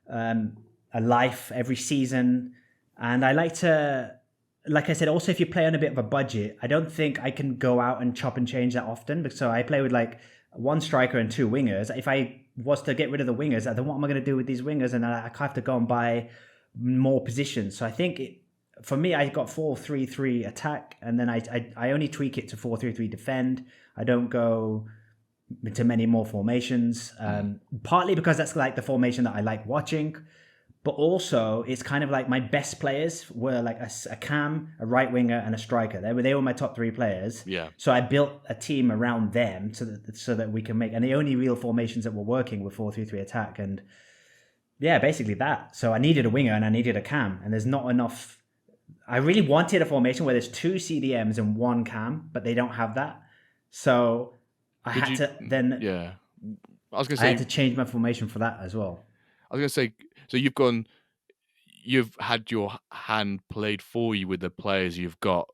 a life every season. And I like to, like I said, also if you play on a bit of a budget, I don't think I can go out and chop and change that often. So I play with like one striker and two wingers. If I was to get rid of the wingers, then what am I going to do with these wingers? And I have to go and buy more positions. So I think for me, I got 4-3-3 attack, and then I only tweak it to 4-3-3 defend. I don't go into many more formations, partly because that's like the formation that I like watching, but also it's kind of like my best players were like a cam, a right winger, and a striker. They were my top three players. Yeah. So I built a team around them so that we can make, and the only real formations that were working were 4-3-3 attack, and yeah, basically that. So I needed a winger and I needed a cam, and there's not enough. I really wanted a formation where there's two CDMs and one cam, but they don't have that. So I had to change my formation for that as well. I was going to say, so you've had your hand played for you with the players you've got,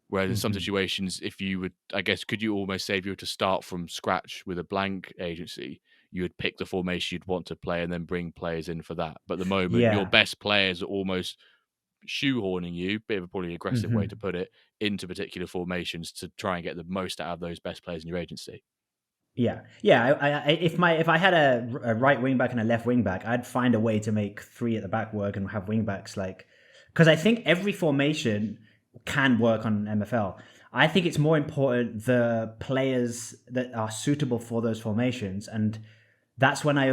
whereas in some situations, if you would, I guess, could you almost say if you were to start from scratch with a blank agency, you would pick the formation you'd want to play and then bring players in for that. But at the moment, your best players are almost shoehorning you, bit of a probably aggressive way to put it, into particular formations to try and get the most out of those best players in your agency. Yeah. If I had a right wing back and a left wing back, I'd find a way to make three at the back work and have wing backs because I think every formation can work on MFL. I think it's more important the players that are suitable for those formations, and that's when I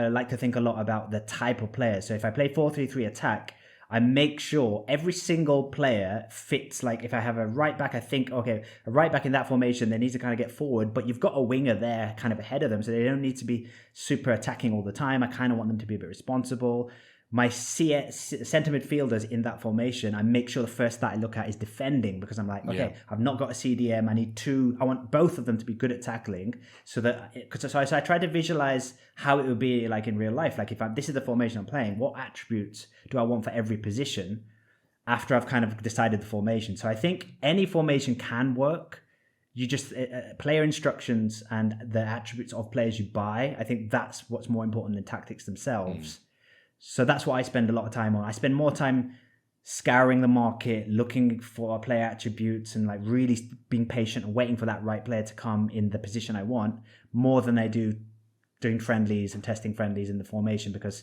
like to think a lot about the type of player. So if I play 4-3-3 attack, I make sure every single player fits. Like if I have a right back, I think, okay, a right back in that formation, they need to kind of get forward, but you've got a winger there kind of ahead of them. So they don't need to be super attacking all the time. I kind of want them to be a bit responsible. My centre midfielders in that formation, I make sure the first stat I look at is defending, because I'm like, Yeah. okay, I've not got a CDM. I need two. I want both of them to be good at tackling, so that so I try to visualize how it would be like in real life. Like if this is the formation I'm playing, what attributes do I want for every position? After I've kind of decided the formation, so I think any formation can work. You just player instructions and the attributes of players you buy. I think that's what's more important than tactics themselves. So that's what I spend a lot of time on. I spend more time scouring the market, looking for player attributes, and like really being patient and waiting for that right player to come in the position I want, more than I do doing friendlies and testing friendlies in the formation. Because,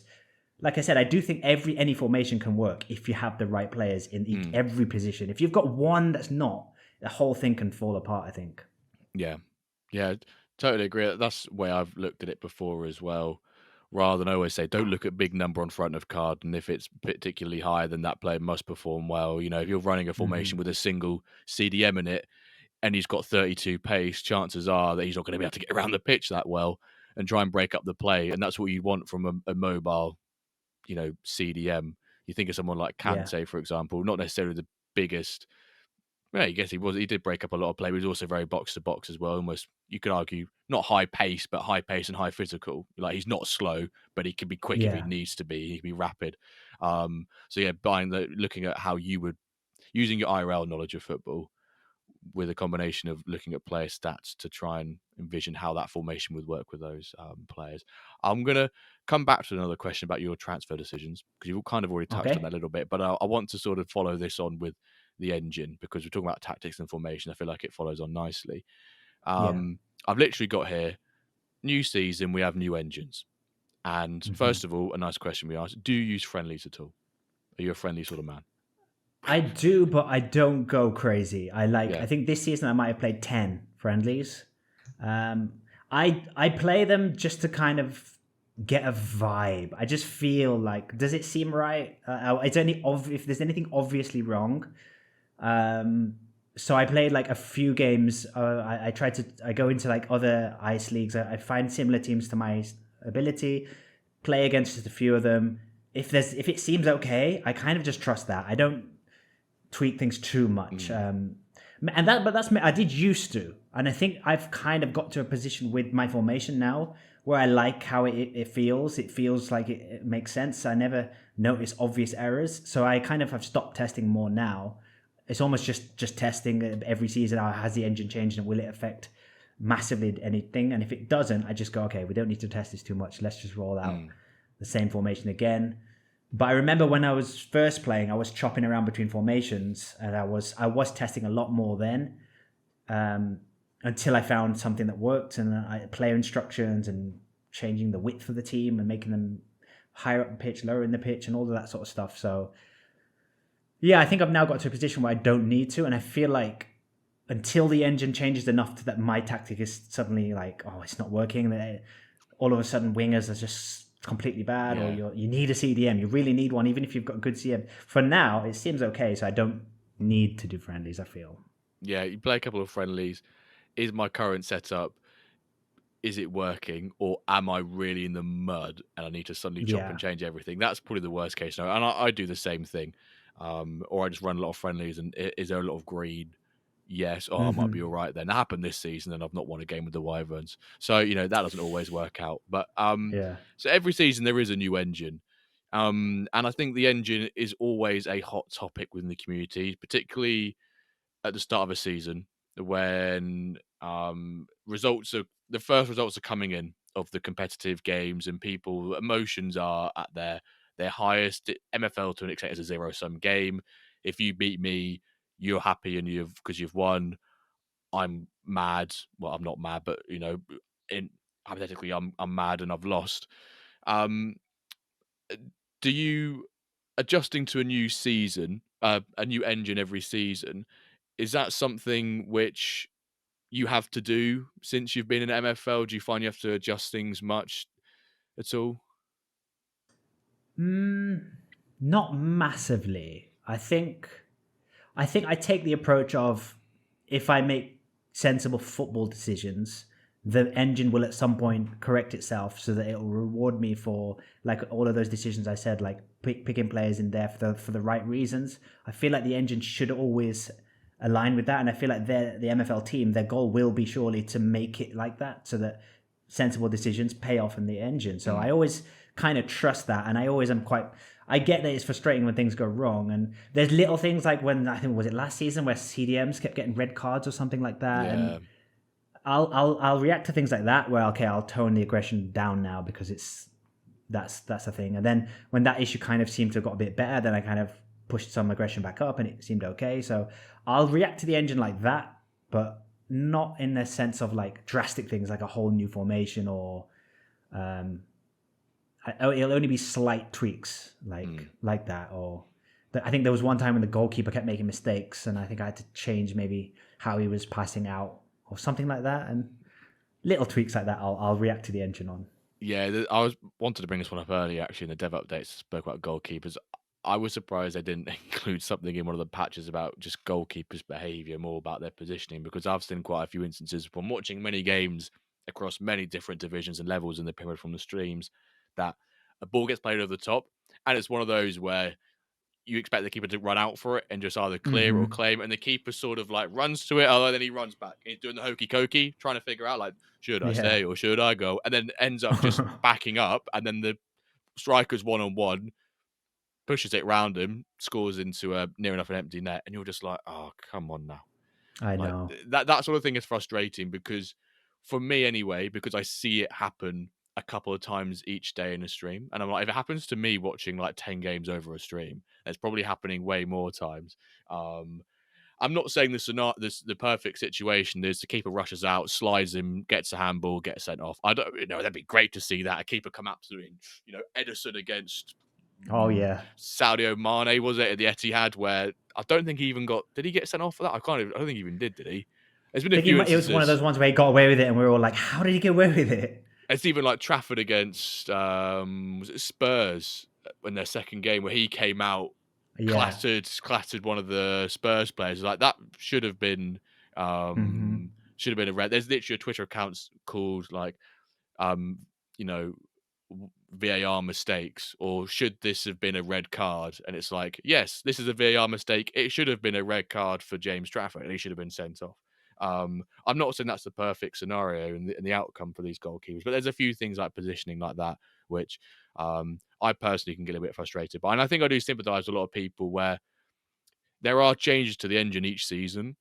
like I said, I do think any formation can work if you have the right players in every position. If you've got one that's not, the whole thing can fall apart, I think. Yeah. Yeah, totally agree. That's the way I've looked at it before as well. Rather than always say, don't look at big number on front of card, and if it's particularly high, then that player must perform well. You know, if you're running a formation with a single CDM in it and he's got 32 pace, chances are that he's not going to be able to get around the pitch that well and try and break up the play. And that's what you want from a mobile, CDM. You think of someone like Yeah, Kante, for example, not necessarily the biggest. Yeah, I guess he was. He did break up a lot of play, but he was also very box to box as well. Almost, you could argue, not high pace, but high pace and high physical. Like he's not slow, but he can be quick if he yeah, needs to be. He can be rapid. So yeah, looking at how you would using your IRL knowledge of football with a combination of looking at player stats to try and envision how that formation would work with those players. I'm gonna come back to another question about your transfer decisions because you've kind of already touched on okay, that a little bit, but I want to sort of follow this on with the engine because we're talking about tactics and formation. I feel like it follows on nicely. yeah. I've literally got here new season, we have new engines. And hmm first of all, a nice question we asked: do you use friendlies at all? Are you a friendly sort of man? I do, but I don't go crazy. Yeah. I think this season I might have played 10 friendlies. Um, I play them just to kind of get a vibe. I just feel like, does it seem right? It's only if there's anything obviously wrong. Um, so I played like a few games. I go into like other ice leagues. I find similar teams to my ability, play against just a few of them. If it seems okay, I kind of just trust that. I don't tweak things too much. Mm. But that's me. I did used to, and I think I've kind of got to a position with my formation now where I like how it feels. It feels like it makes sense. I never notice obvious errors, so I kind of have stopped testing more now. It's almost just testing every season. Has the engine changed and will it affect massively anything? And if it doesn't, I just go, okay, we don't need to test this too much. Let's just roll out Mm. the same formation again. But I remember when I was first playing, I was chopping around between formations, and I was testing a lot more then, until I found something that worked, and player instructions and changing the width of the team and making them higher up the pitch, lower in the pitch, and all of that sort of stuff. So yeah, I think I've now got to a position where I don't need to, and I feel like until the engine changes enough that my tactic is suddenly like, oh, it's not working. That all of a sudden wingers are just completely bad, or Yeah. you need a CDM. You really need one, even if you've got a good CM. For now, it seems okay, so I don't need to do friendlies. I feel. Yeah. You play a couple of friendlies. Is my current setup, is it working, or am I really in the mud and I need to suddenly chop and Yeah. change everything? That's probably the worst case scenario. And I do the same thing. Or I just run a lot of friendlies, and is there a lot of greed? Yes. Oh, I might be hmm all right then. That happened this season, and I've not won a game with the Wyverns. So, that doesn't always work out. But Yeah. so every season there is a new engine. And I think the engine is always a hot topic within the community, particularly at the start of a season when results are the first results are coming in of the competitive games and people emotions are at their highest. MFL to an extent is a zero sum game. If you beat me, you're happy and you've won. I'm mad. Well, I'm not mad, but in hypothetically, I'm mad and I've lost. Um, do you adjusting to a new season? a new engine every season. Is that something which you have to do since you've been in MFL? Do you find you have to adjust things much at all? Not massively. I think I take the approach of if I make sensible football decisions, the engine will at some point correct itself so that it will reward me for like all of those decisions I said, like picking players in there for the right reasons. I feel like the engine should always align with that, and I feel like the MFL team, their goal will be surely to make it like that, so that sensible decisions pay off in the engine. So I always kind of trust that, and I always am quite. I get that it's frustrating when things go wrong, and there's little things like when I think was it last season where CDMs kept getting red cards or something like that, Yeah. and I'll react to things like that where okay, I'll tone the aggression down now because that's the thing, and then when that issue kind of seemed to have got a bit better, then I kind of pushed some aggression back up and it seemed okay. So I'll react to the engine like that, but not in the sense of like drastic things like a whole new formation or um, it'll only be slight tweaks like that. Or I think there was one time when the goalkeeper kept making mistakes, and I think I had to change maybe how he was passing out or something like that. And little tweaks like that, I'll react to the engine on. Yeah, I was wanted to bring this one up earlier actually in the dev updates. Spoke about goalkeepers. I was surprised they didn't include something in one of the patches about just goalkeepers' behaviour, more about their positioning, because I've seen quite a few instances from watching many games across many different divisions and levels in the pyramid from the streams that a ball gets played over the top, and it's one of those where you expect the keeper to run out for it and just either clear or Mm-hmm. claim, and the keeper sort of like runs to it, although then he runs back. He's doing the hokey cokey, trying to figure out like, should I Yeah. stay or should I go? And then ends up just backing up, and then the striker's 1-on-1, pushes it round him, scores into a near enough an empty net, and you're just like, oh, come on now. I Like know. that sort of thing is frustrating because for me anyway, because I see it happen a couple of times each day in a stream. And I'm like, if it happens to me watching like 10 games over a stream, it's probably happening way more times. Um, I'm not saying the perfect situation is the keeper rushes out, slides him, gets a handball, gets sent off. I don't, that'd be great to see that a keeper come absolutely, Edison against Oh yeah. Sadio Mane, was it, at the Etihad, where I don't think he even got. Did he get sent off for that? I don't think he even did he? There's been I a think few it was one of instances. those ones where he got away with it, and we were all like, "How did he get away with it?" It's even like Trafford against was it Spurs in their second game where he came out, Yeah. clattered one of the Spurs players. Like that Mm-hmm. should have been a red. There's literally a Twitter account called like um, you know, VAR mistakes, or should this have been a red card? And it's like, yes, this is a VAR mistake. It should have been a red card for James Trafford, and he should have been sent off. I'm not saying that's the perfect scenario and the outcome for these goalkeepers, but there's a few things like positioning like that, which I personally can get a bit frustrated by. And I think I do sympathise with a lot of people where there are changes to the engine each season,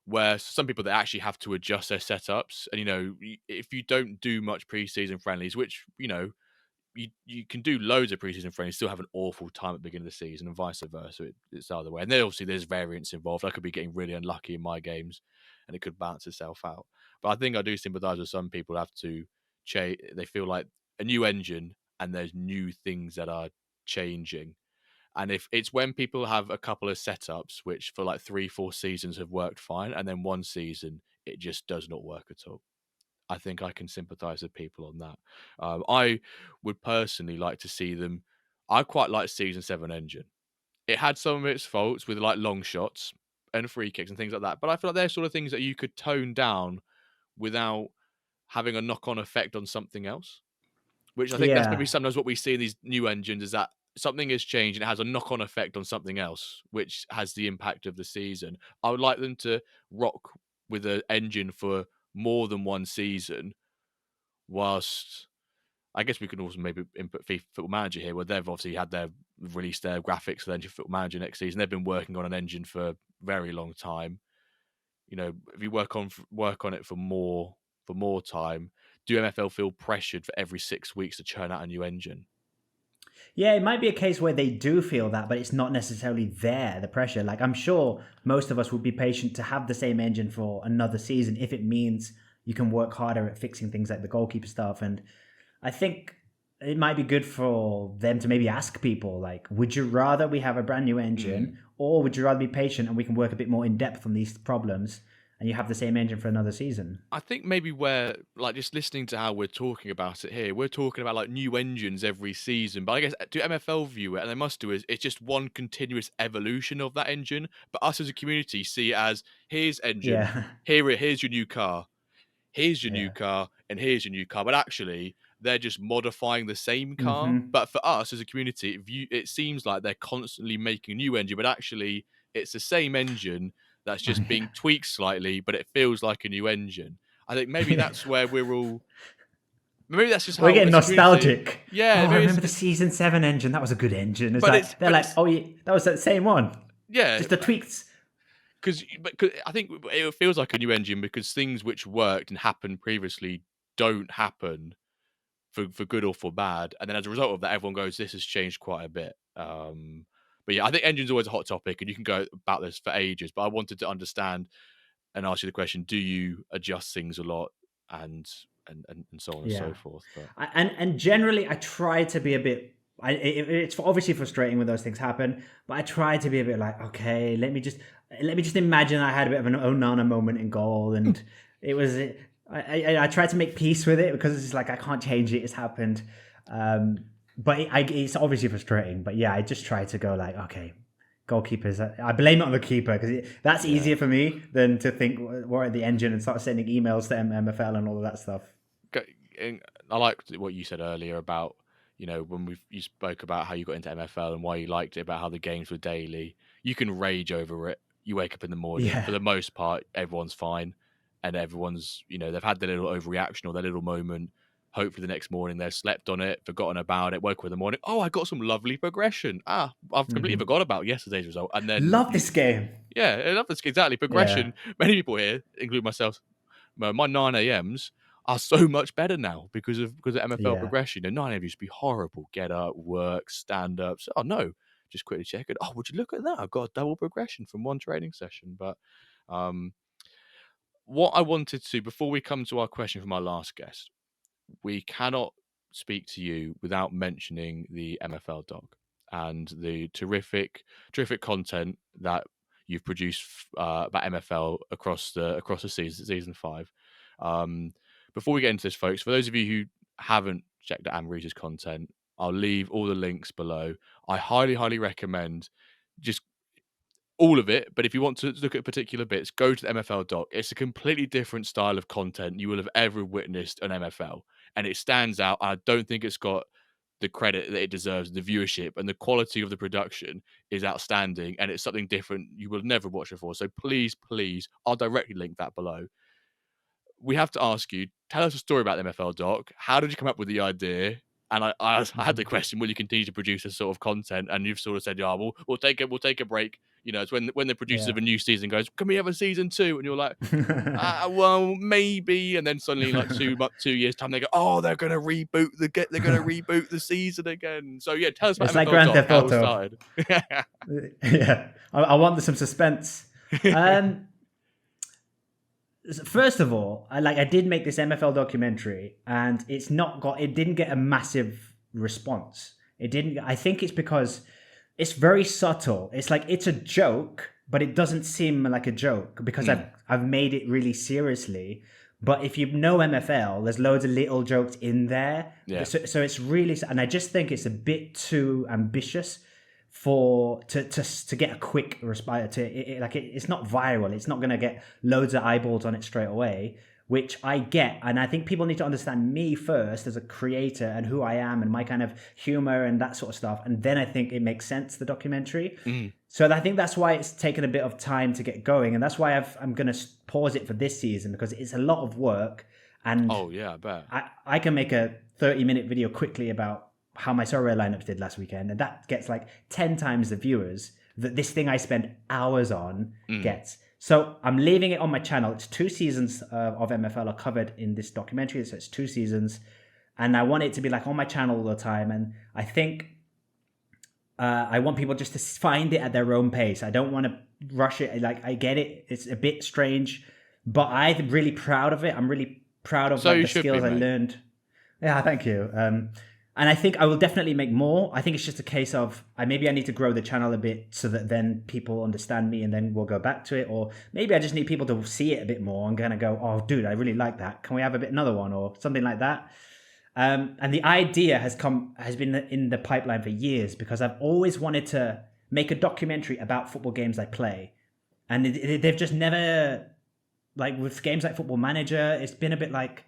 where some people that actually have to adjust their setups. And if you don't do much preseason friendlies, which you can do loads of preseason friendlies, still have an awful time at the beginning of the season, and vice versa. It's the other way. And then obviously there's variance involved. I could be getting really unlucky in my games, and it could balance itself out. But I think I do sympathise with some people who have to change. They feel like a new engine, and there's new things that are changing. And if it's when people have a couple of setups, which for like 3-4 seasons have worked fine, and then one season it just does not work at all, I think I can sympathise with people on that. I would personally like to see them. I quite like season 7 engine. It had some of its faults with like long shots and free kicks and things like that, but I feel like they're sort of things that you could tone down without having a knock-on effect on something else. Which I think that's maybe Yeah. sometimes what we see in these new engines is that something has changed and it has a knock-on effect on something else, which has the impact of the season. I would like them to rock with an engine for more than one season, whilst I guess we can also maybe input FIFA Football Manager here, where they've obviously had their released their graphics for the engine Football Manager next season. They've been working on an engine for a very long time. If you work on it for more time, do MFL feel pressured for every 6 weeks to churn out a new engine? Yeah, it might be a case where they do feel that, but it's not necessarily there, the pressure. Like, I'm sure most of us would be patient to have the same engine for another season if it means you can work harder at fixing things like the goalkeeper stuff. And I think it might be good for them to maybe ask people like, would you rather we have a brand new engine, or would you rather be patient and we can work a bit more in depth on these problems, and you have the same engine for another season? I think maybe where, like, just listening to how we're talking about it here, we're talking about like new engines every season. But I guess do MFL view it, and they must do, is it's just one continuous evolution of that engine. But us as a community see it as, here's engine, Yeah, here's your new car, here's your new yeah. car, and here's your new car. But actually, they're just modifying the same car. Hmm. But for us as a community, it seems like they're constantly making a new engine, but actually, it's the same engine that's just Yeah. being tweaked slightly, but it feels like a new engine. I think maybe Yeah. that's where we're all. Maybe that's just We're how, getting as a community. nostalgic. Yeah, Oh, I maybe remember the season 7 engine. That was a good engine. It's but like they're but like, it's oh yeah, that was that same one. yeah, Just the tweaks. because I think it feels like a new engine because things which worked and happened previously don't happen for good or for bad, and then as a result of that, everyone goes, "This has changed quite a bit." But yeah, I think engine's always a hot topic, and you can go about this for ages. But I wanted to understand and ask you the question: do you adjust things a lot, and and so on and Yeah. so forth? But And generally, I try to be a bit. It's obviously frustrating when those things happen, but I try to be a bit like, okay, let me just imagine I had a bit of an Onana moment in goal, and it was. I try to make peace with it because it's like I can't change it. It's happened, but it's obviously frustrating. But yeah, I just try to go like, okay, goalkeepers. I blame it on the keeper because that's yeah. easier for me than to think what are the engine and start sending emails to MFL and all of that stuff. I liked what you said earlier about, when you spoke about how you got into MFL and why you liked it, about how the games were daily. You can rage over it. You wake up in the morning. For Yeah. the most part, everyone's fine, and everyone's, they've had their little overreaction or their little moment. Hopefully, the next morning they've slept on it, forgotten about it, woke up in the morning. Oh, I got some lovely progression. I've completely Hmm. forgot about yesterday's result, and then Love this game. yeah, I love this exactly Yeah. progression. Many people here, including myself, my 9 a.m.s are so much better now because of MFL Yeah. progression. And 9 a.m. used to be horrible. Get up, work, stand ups. Oh no, just quickly check it. Oh, would you look at that? I've got a double progression from one training session. But um, what I wanted to, before we come to our question from our last guest, we cannot speak to you without mentioning the MFL Doc and the terrific content that you've produced about MFL across the season 5. Um, Before we get into this, folks, for those of you who haven't checked out Amreezy's content, I'll leave all the links below. I highly recommend just all of it, but if you want to look at particular bits, go to the MFL Doc. It's a completely different style of content you will have ever witnessed on MFL, and it stands out. I don't think it's got the credit that it deserves. The viewership and the quality of the production is outstanding, and it's something different you will never watch before. So please, I'll directly link that below. We have to ask you, tell us a story about the MFL Doc. How did you come up with the idea? And I had the question: will you continue to produce this sort of content? And you've sort of said, "Yeah, we'll take a break." It's when the producers Yeah. of a new season goes, "Can we have a season 2?" And you're like, "Well, maybe." And then suddenly, like 2 years time, they go, "Oh, they're gonna reboot the season again." So yeah, tell us about It's like MFL Grand Doc, Theft how it Auto. started. Yeah. I want some suspense. Um, First of all, I did make this MFL documentary, and it didn't get a massive response. It didn't. I think it's because it's very subtle. It's like it's a joke, but it doesn't seem like a joke because I've made it really seriously. But if you know MFL, there's loads of little jokes in there. Yeah. So it's really, and I just think it's a bit too ambitious to get a quick response. It's not viral. It's not going to get loads of eyeballs on it straight away, which I get. And I think people need to understand me first as a creator and who I am and my kind of humor and that sort of stuff. And then I think it makes sense, the documentary. So I think that's why it's taken a bit of time to get going. And that's why I'm going to pause it for this season, because it's a lot of work. And Oh yeah, I bet. I can make a 30-minute video quickly about how my Sorare lineups did last weekend, and that gets like 10 times the viewers that this thing I spent hours on gets. So I'm leaving it on my channel. It's 2 seasons of MFL are covered in this documentary, so it's 2 seasons, and I want it to be like on my channel all the time. And I think I want people just to find it at their own pace. I don't want to rush it. Like, I get it, it's a bit strange, but I'm really proud of it. I'm really proud of So you the should skills be, I mate. learned. Yeah, thank you. And I think I will definitely make more. I think it's just a case of maybe I need to grow the channel a bit so that then people understand me and then we'll go back to it. Or maybe I just need people to see it a bit more and kind of go, oh, dude, I really like that. Can we have another one or something like that? And the idea has been in the pipeline for years because I've always wanted to make a documentary about football games I play. And they've just never, like with games like Football Manager, it's been a bit like,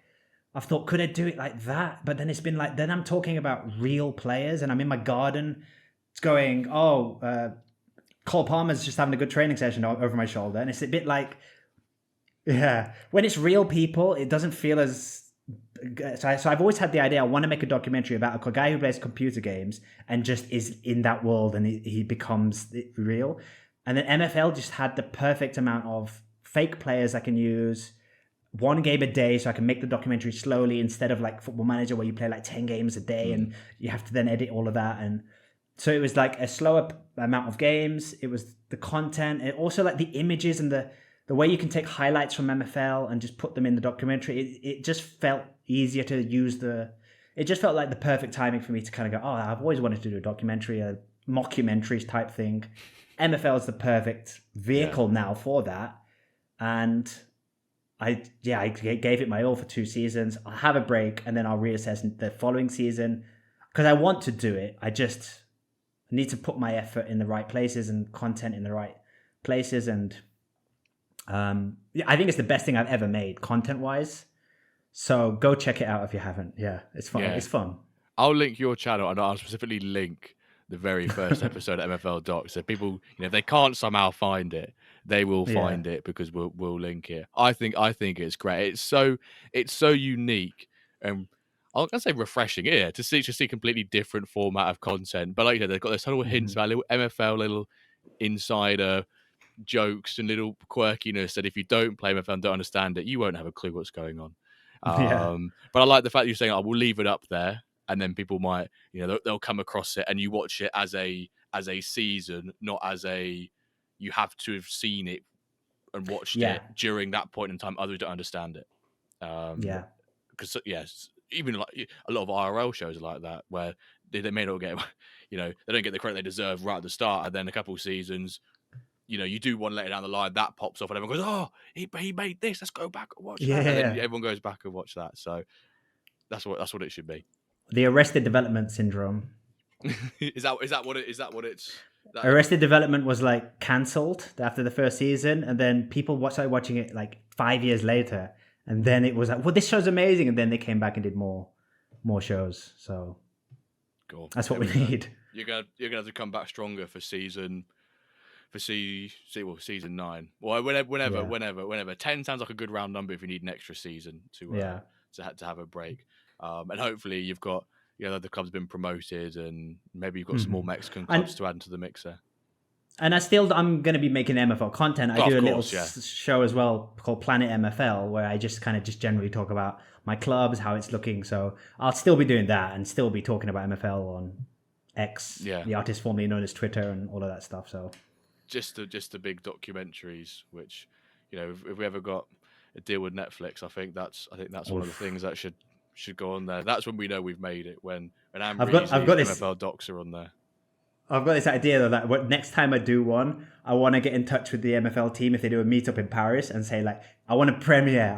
I've thought, could I do it like that? But then it's been like, then I'm talking about real players and I'm in my garden. It's going, Cole Palmer's just having a good training session over my shoulder. And it's a bit like, yeah, when it's real people, it doesn't feel as... So I've always had the idea, I want to make a documentary about a guy who plays computer games and just is in that world and he becomes real. And then MFL just had the perfect amount of fake players I can use, one game a day, so I can make the documentary slowly instead of like Football Manager where you play like 10 games a day and you have to then edit all of that. And so it was like a slower amount of games. It was the content. It also like the images and the way you can take highlights from MFL and just put them in the documentary. It just felt easier to use it just felt like the perfect timing for me to kind of go, oh, I've always wanted to do a documentary, a mockumentary type thing. MFL is the perfect vehicle now for that. And I gave it my all for 2 seasons. I'll have a break and then I'll reassess the following season because I want to do it. I just need to put my effort in the right places and content in the right places. And I think it's the best thing I've ever made content wise. So go check it out if you haven't. Yeah, it's fun. Yeah. It's fun. I'll link your channel and I'll specifically link the very first episode of MFL Doc. So people, if they can't somehow find it, they will find it because we'll link it. I think it's great. It's so unique and I'm gonna say refreshing, to see completely different format of content. But like you said, they've got this little hints about little MFL, little insider jokes and little quirkiness that if you don't play MFL and don't understand it, you won't have a clue what's going on. But I like the fact that you're saying, I will leave it up there. And then people might, they'll come across it and you watch it as a season, not as you have to have seen it and watched it during that point in time, otherwise don't understand it. Because even like a lot of IRL shows are like that, where they may not get, they don't get the credit they deserve right at the start, and then a couple of seasons, you do one later down the line that pops off, and everyone goes, "Oh, he made this. Let's go back and watch that." And then everyone goes back and watch that. So that's what it should be. The Arrested Development syndrome. Is that what it's? Arrested Development was like cancelled after the first season, and then people started watching it like 5 years later, and then it was like, well, this show's amazing, and then they came back and did more shows. So cool. That's what we need. You're gonna have to come back stronger for season 9. Well, whenever 10 sounds like a good round number if you need an extra season to have a break. And hopefully you've got, the club's been promoted and maybe you've got some more Mexican clubs to add into the mixer. And I'm going to be making MFL content. I do a little show as well called Planet MFL, where I just generally talk about my clubs, how it's looking. So I'll still be doing that and still be talking about MFL on X, the artist formerly known as Twitter and all of that stuff. So just the big documentaries, which, if we ever got a deal with Netflix, I think that's one of the things that should go on there. That's when we know we've made it, when Amreezy and MFL Docs are on there. I've got this idea though that next time I do one, I want to get in touch with the MFL team if they do a meetup in Paris and say like, I want a premiere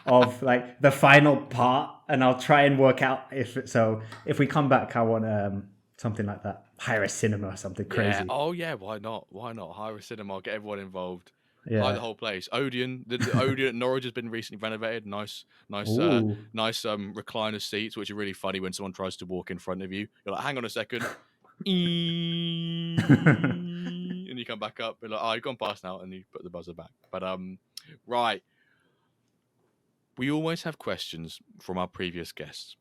of like the final part, and I'll try and work out if we come back, I want something like that. Hire a cinema or something crazy. Yeah. Oh yeah, why not? Hire a cinema, get everyone involved. Like the whole place. Odeon, the Odeon at Norwich has been recently renovated. Nice recliner seats, which are really funny when someone tries to walk in front of you. You're like, hang on a second, and you come back up. You're like, oh, you've gone past now, and you put the buzzer back. But right, we always have questions from our previous guests.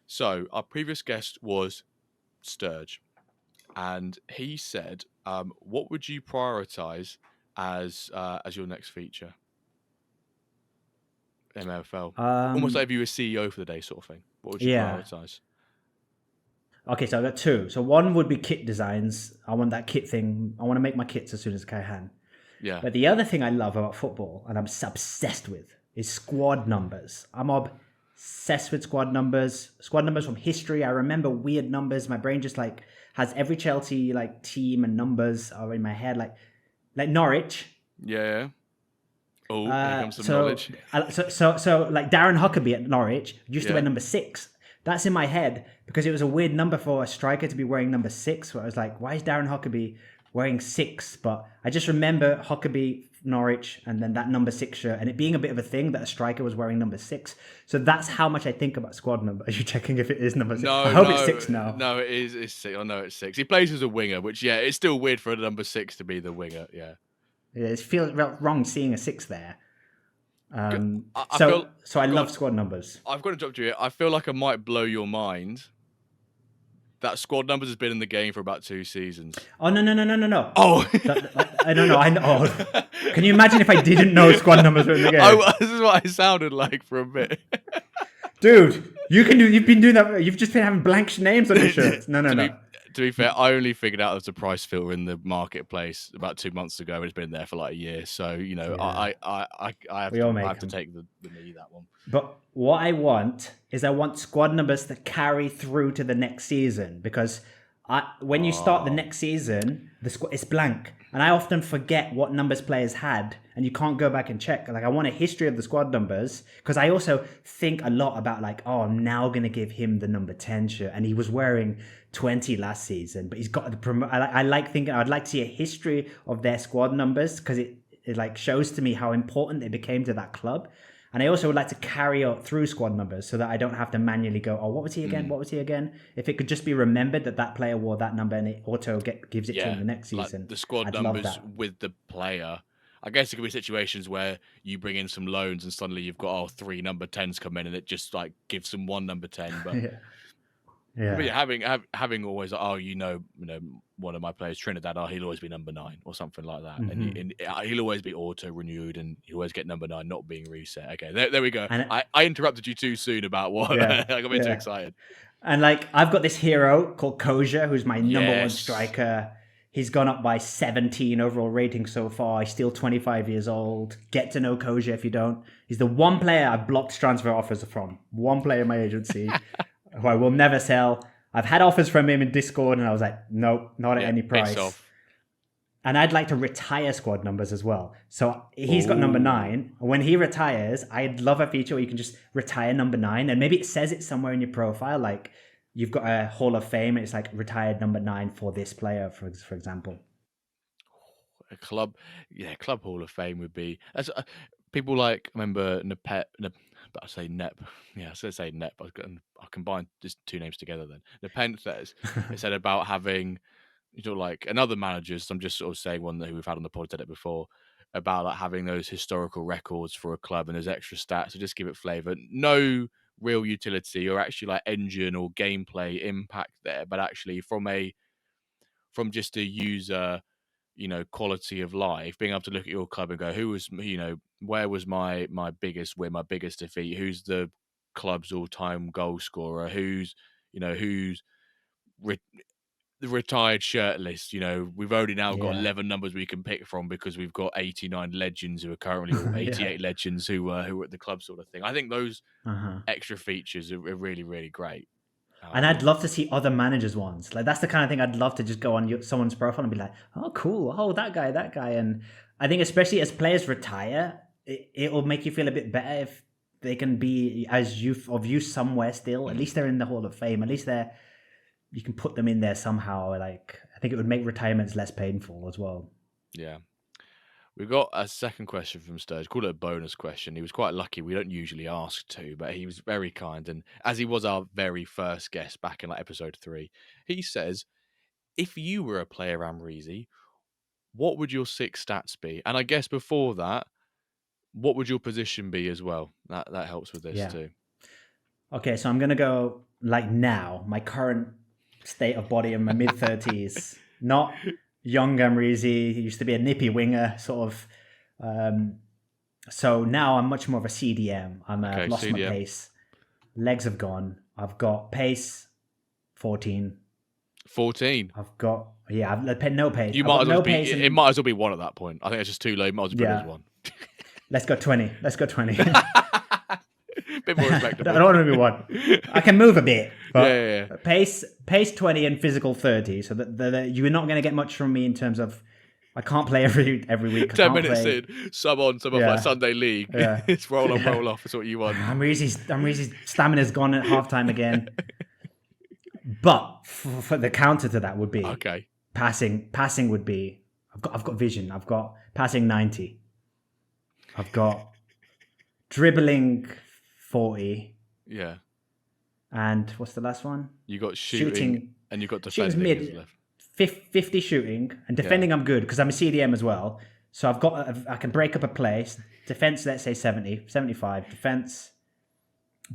So our previous guest was Sturge, and he said, "What would you prioritize as your next feature?" MFL. Almost like if you were CEO for the day sort of thing. What would you prioritize? Okay, so I got 2. So one would be kit designs. I want that kit thing. I want to make my kits as soon as I can. Yeah. But the other thing I love about football, and I'm obsessed with, is squad numbers. I'm obsessed with squad numbers from history. I remember weird numbers. My brain just like has every Chelsea like team and numbers are in my head, like Norwich. Yeah. Oh, here comes some So, knowledge. so like Darren Huckabee at Norwich used to Yeah. wear number 6. That's in my head because it was a weird number for a striker to be wearing number 6. Where I was like, why is Darren Huckabee wearing 6? But I just remember Huckabee, Norwich, and then that number 6 shirt, and it being a bit of a thing that a striker was wearing number 6. So that's how much I think about squad number. Are you checking if it is number 6? No, I hope it's 6 now. No, it is. It's 6. I know it's 6. He plays as a winger, which it's still weird for a number 6 to be the winger. Yeah. Yeah, it feels wrong seeing a 6 there. I I love squad numbers. I've got to interrupt you here. I feel like I might blow your mind. That squad numbers has been in the game for about 2 seasons. Oh no! Oh, I don't know. I know. Oh. Can you imagine if I didn't know squad numbers were in the game? This is what I sounded like for a bit. Dude, you've been doing that. You've just been having blank names on your shirts. No. To be fair, I only figured out there's a price filter in the marketplace about 2 months ago, and it's been there for like a year. So I have to take the me that one. But what I want squad numbers that carry through to the next season, because when you start the next season, it's blank, and I often forget what numbers players had, and you can't go back and check. Like I want a history of the squad numbers because I also think a lot about like, I'm now gonna give him the number 10 shirt, and he was wearing 20 last season, but he's got the I like thinking I'd like to see a history of their squad numbers because it like shows to me how important they became to that club. And I also would like to carry out through squad numbers so that I don't have to manually go, what was he again? What was he again? If it could just be remembered that player wore that number and it auto gives it to him the next season. Like the squad numbers with the player. I guess it could be situations where you bring in some loans and suddenly you've got 3 number 10s come in and it just like gives them 1 number 10. But But having always one of my players, Trinidad, he'll always be number 9 or something like that, and he'll always be auto renewed, and he'll always get number 9 not being reset. Okay, there we go. And I interrupted you too soon about what I got a bit too excited. And like I've got this hero called Koja, who's my number 1 striker. He's gone up by 17 overall rating so far. He's still 25 years old. Get to know Koja if you don't. He's the one player I've blocked transfer offers from. One player in my agency. Who I will never sell. I've had offers from him in Discord and I was like, nope, not at any price. And I'd like to retire squad numbers as well. So he's got number 9. When he retires, I'd love a feature where you can just retire number 9. And maybe it says it somewhere in your profile, like you've got a Hall of Fame and it's like retired number 9 for this player, for example. A club Hall of Fame would be... people like, remember Nepet... But I say Nep. Yeah, I was going to say Nep. I combined just 2 names together then. Nepenthes. It said about having, like another managers. I'm just sort of saying one that we've had on the pod did it before, about like having those historical records for a club and those extra stats to just give it flavour. No real utility or actually like engine or gameplay impact there, but actually from just a user, quality of life, being able to look at your club and go, where was my biggest win, my biggest defeat? Who's the club's all-time goal scorer? Who's the retired shirtless? We've already now got 11 numbers we can pick from because we've got 89 legends who are currently, or 88 legends who are at the club, sort of thing. I think those extra features are really, really great. And I'd love to see other managers' ones. Like that's the kind of thing I'd love to just go on someone's profile and be like, oh, cool. Oh, that guy. And I think especially as players retire, it'll make you feel a bit better if they can be of use somewhere still. At least they're in the Hall of Fame. At least you can put them in there somehow. Like I think it would make retirements less painful as well. Yeah. We've got a second question from Sturge. Call it a bonus question. He was quite lucky. We don't usually ask to, but he was very kind. And as he was our very first guest back in like episode 3, he says, if you were a player, Amreezy, what would your 6 stats be? And I guess before that, what would your position be as well? That helps with this too. Okay, so I'm going to go like now, my current state of body in my mid-30s. Not... young Amreezy, he used to be a nippy winger, sort of. So now I'm much more of a CDM. I've lost my pace. Legs have gone. I've got pace 14. 14? I've got, I've no pace. It might as well be 1 at that point. I think it's just too low. You might as well put it as 1. Let's go 20. Bit bit more respectable. I don't want to be one. I can move a bit, but Yeah. pace 20 and physical 30. So that you're not going to get much from me in terms of I can't play every week. I 10 can't minutes play. in, sub on, sub off like Sunday league. Yeah. It's roll on, Yeah. roll off. That's what you want. Amreezy's stamina's gone at halftime again. But for the counter to that would be Okay. passing. Passing would be I've got vision. I've got passing 90. I've got dribbling 40. Yeah. And what's the last one? You got shooting and you got defending mid, left. 50 shooting and defending. I'm good because I'm a CDM as well. So I can break up a play. Defense, let's say 70, 75 defense.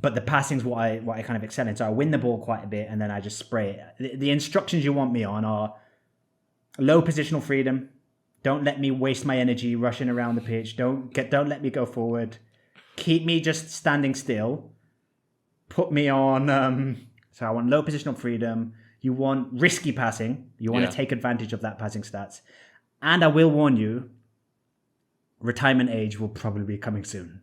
But the passing's what I kind of excel in. So I win the ball quite a bit and then I just spray it. The instructions you want me on are low positional freedom. Don't let me waste my energy rushing around the pitch. Don't let me go forward. Keep me just standing still. Put me on. So I want low positional freedom. You want risky passing. You want to take advantage of that passing stats. And I will warn you, retirement age will probably be coming soon.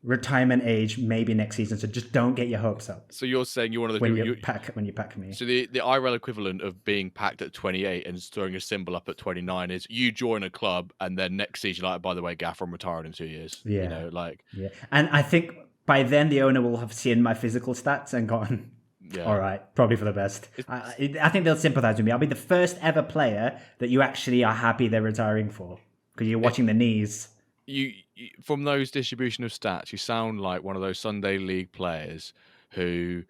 Retirement age maybe next season. So just don't get your hopes up. So you're saying you're one of the when people you pack me. So the IRL equivalent of being packed at 28 and throwing a symbol up at 29 is you join a club and then next season, like, by the way, Gaff, I'm retiring in 2 years. Yeah. You know, like. Yeah. And I think by then the owner will have seen my physical stats and gone, all right, probably for the best. I think they'll sympathize with me. I'll be the first ever player that you actually are happy they're retiring for because you're watching the knees. You from those distribution of stats, you sound like one of those Sunday league players who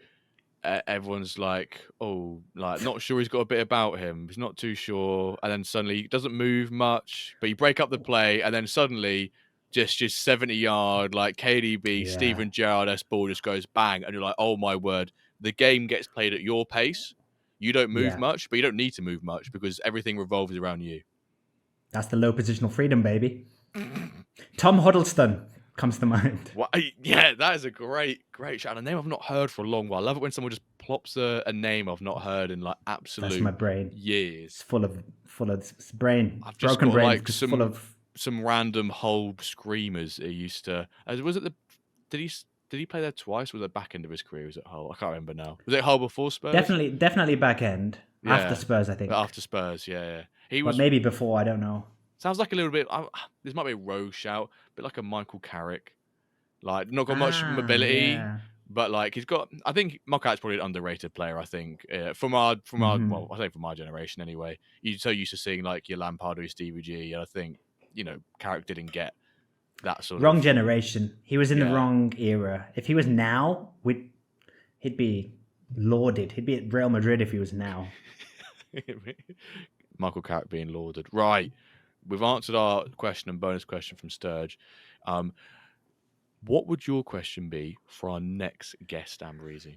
everyone's like, oh, like not sure he's got a bit about him. He's not too sure, and then suddenly he doesn't move much, but you break up the play, and then suddenly just 70-yard like KDB, Steven Gerrard ball just goes bang, and you're like, oh my word, the game gets played at your pace. You don't move much, but you don't need to move much because everything revolves around you. That's the low positional freedom, baby. Tom Huddleston comes to mind. Yeah, that is a great shout. A name I've not heard for a long while. I love it when someone just plops a name I've not heard in like absolute. That's my brain. Years. It's full of brain. I've just broken got brain. like full of some random Hull screamers. He used to. Was it the? Did he play there twice? Was it the back end of his career? Was it Hull? I can't remember now. Was it Hull before Spurs? Definitely back end. Yeah. After Spurs, I think. After Spurs, yeah. He was. But maybe before. I don't know. Sounds like a little bit. This might be a rogue shout, a bit like a Michael Carrick. Like not got much mobility, but like he's got. I think Carrick's probably an underrated player. I think from our well, I say from our generation anyway. You're so used to seeing like your Lampard or your Stevie G, and I think Carrick didn't get that sort wrong of generation. He was in the wrong era. If he was now, he'd be lauded. He'd be at Real Madrid if he was now. Michael Carrick being lauded, right? We've answered our question and bonus question from Sturge. What would your question be for our next guest, Amreezy?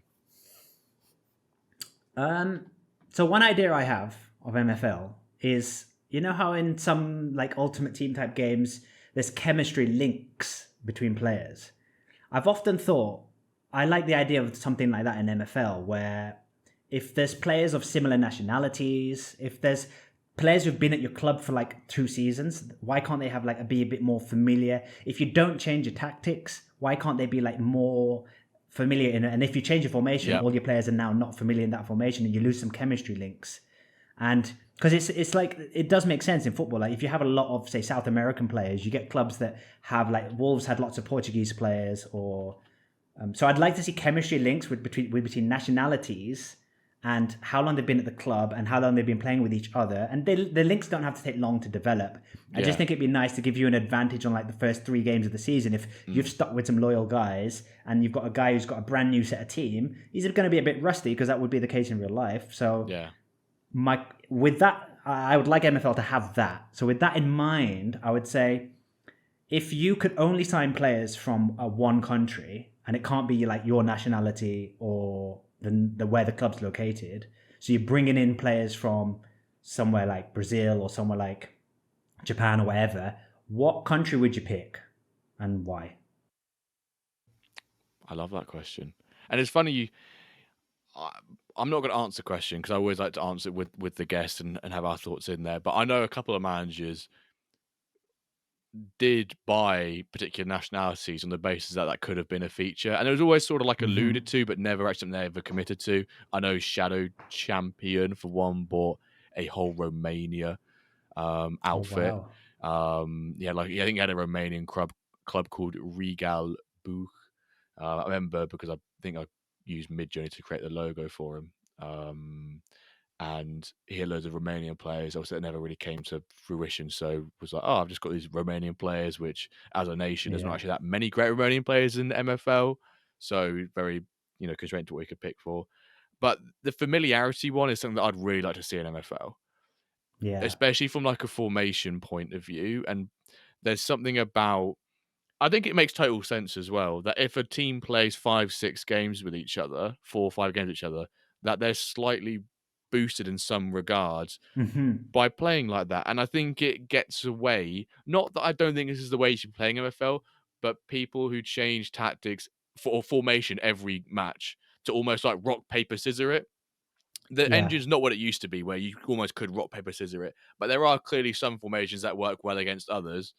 So one idea I have of MFL is, you know how in some like Ultimate Team type games, there's chemistry links between players. I've often thought I like the idea of something like that in MFL, where if there's players of similar nationalities, if there's players who've been at your club for like 2 seasons, why can't they have like be a bit more familiar? If you don't change your tactics, why can't they be like more familiar in it? And if you change your formation, all your players are now not familiar in that formation, and you lose some chemistry links. And because it's like it does make sense in football. Like if you have a lot of say South American players, you get clubs that have like Wolves had lots of Portuguese players, or so I'd like to see chemistry links between nationalities and how long they've been at the club and how long they've been playing with each other. And the links don't have to take long to develop. I just think it'd be nice to give you an advantage on like the first 3 games of the season. If you've stuck with some loyal guys and you've got a guy who's got a brand new set of team, he's going to be a bit rusty because that would be the case in real life. So with that, I would like MFL to have that. So with that in mind, I would say if you could only sign players from one country, and it can't be like your nationality or the where the club's located. So you're bringing in players from somewhere like Brazil or somewhere like Japan or wherever. What country would you pick and why? I love that question. And it's funny, I'm not going to answer the question because I always like to answer it with the guest and have our thoughts in there. But I know a couple of managers did buy particular nationalities on the basis that that could have been a feature, and it was always sort of like alluded to, but never actually they ever committed to. I know Shadow Champion for one bought a whole Romania Oh outfit. wow. Yeah, like I think he had a Romanian club called Regal Buch. I remember because I think I used Midjourney to create the logo for him. And he had loads of Romanian players. Obviously, it never really came to fruition. So it was like, oh, I've just got these Romanian players, which as a nation, there's not Yeah. actually that many great Romanian players in the MFL. So very, constrained to what we could pick for. But the familiarity one is something that I'd really like to see in MFL, Yeah. especially from like a formation point of view. And there's something about, I think it makes total sense as well that if a team plays 5, 6 games with each other, 4 or 5 games with each other, that they're slightly boosted in some regards Hmm. by playing like that. And I think it gets away, not that I don't think this is the way you should be playing MFL, but people who change tactics or formation every match to almost like rock, paper, scissor it. The Yeah. engine's not what it used to be, where you almost could rock, paper, scissor it. But there are clearly some formations that work well against others.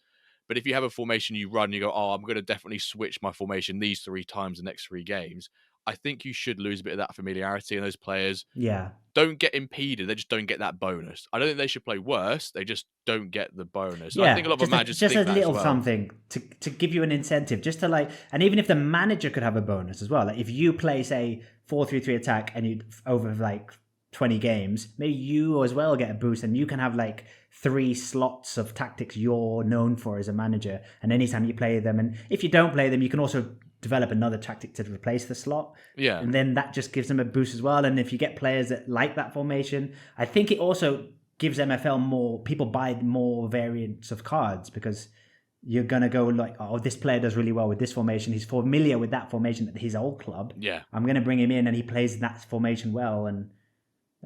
But if you have a formation you run, you go, oh, I'm going to definitely switch my formation these 3 times the next 3 games. I think you should lose a bit of that familiarity, and those players Yeah. don't get impeded. They just don't get that bonus. I don't think they should play worse. They just don't get the bonus. And I think a Yeah, lot of managers just a think that as little well. something to give you an incentive, just to like, and even if the manager could have a bonus as well, like if you play say 4-3-3 attack and you over like 20 games, maybe you as well get a boost, and you can have like 3 slots of tactics you're known for as a manager, and anytime you play them, and if you don't play them, you can also develop another tactic to replace the slot. Yeah. And then that just gives them a boost as well. And if you get players that like that formation, I think it also gives MFL more, people buy more variants of cards, because you're gonna go like, oh, this player does really well with this formation. He's familiar with that formation at his old club. Yeah. I'm gonna bring him in, and he plays that formation well. And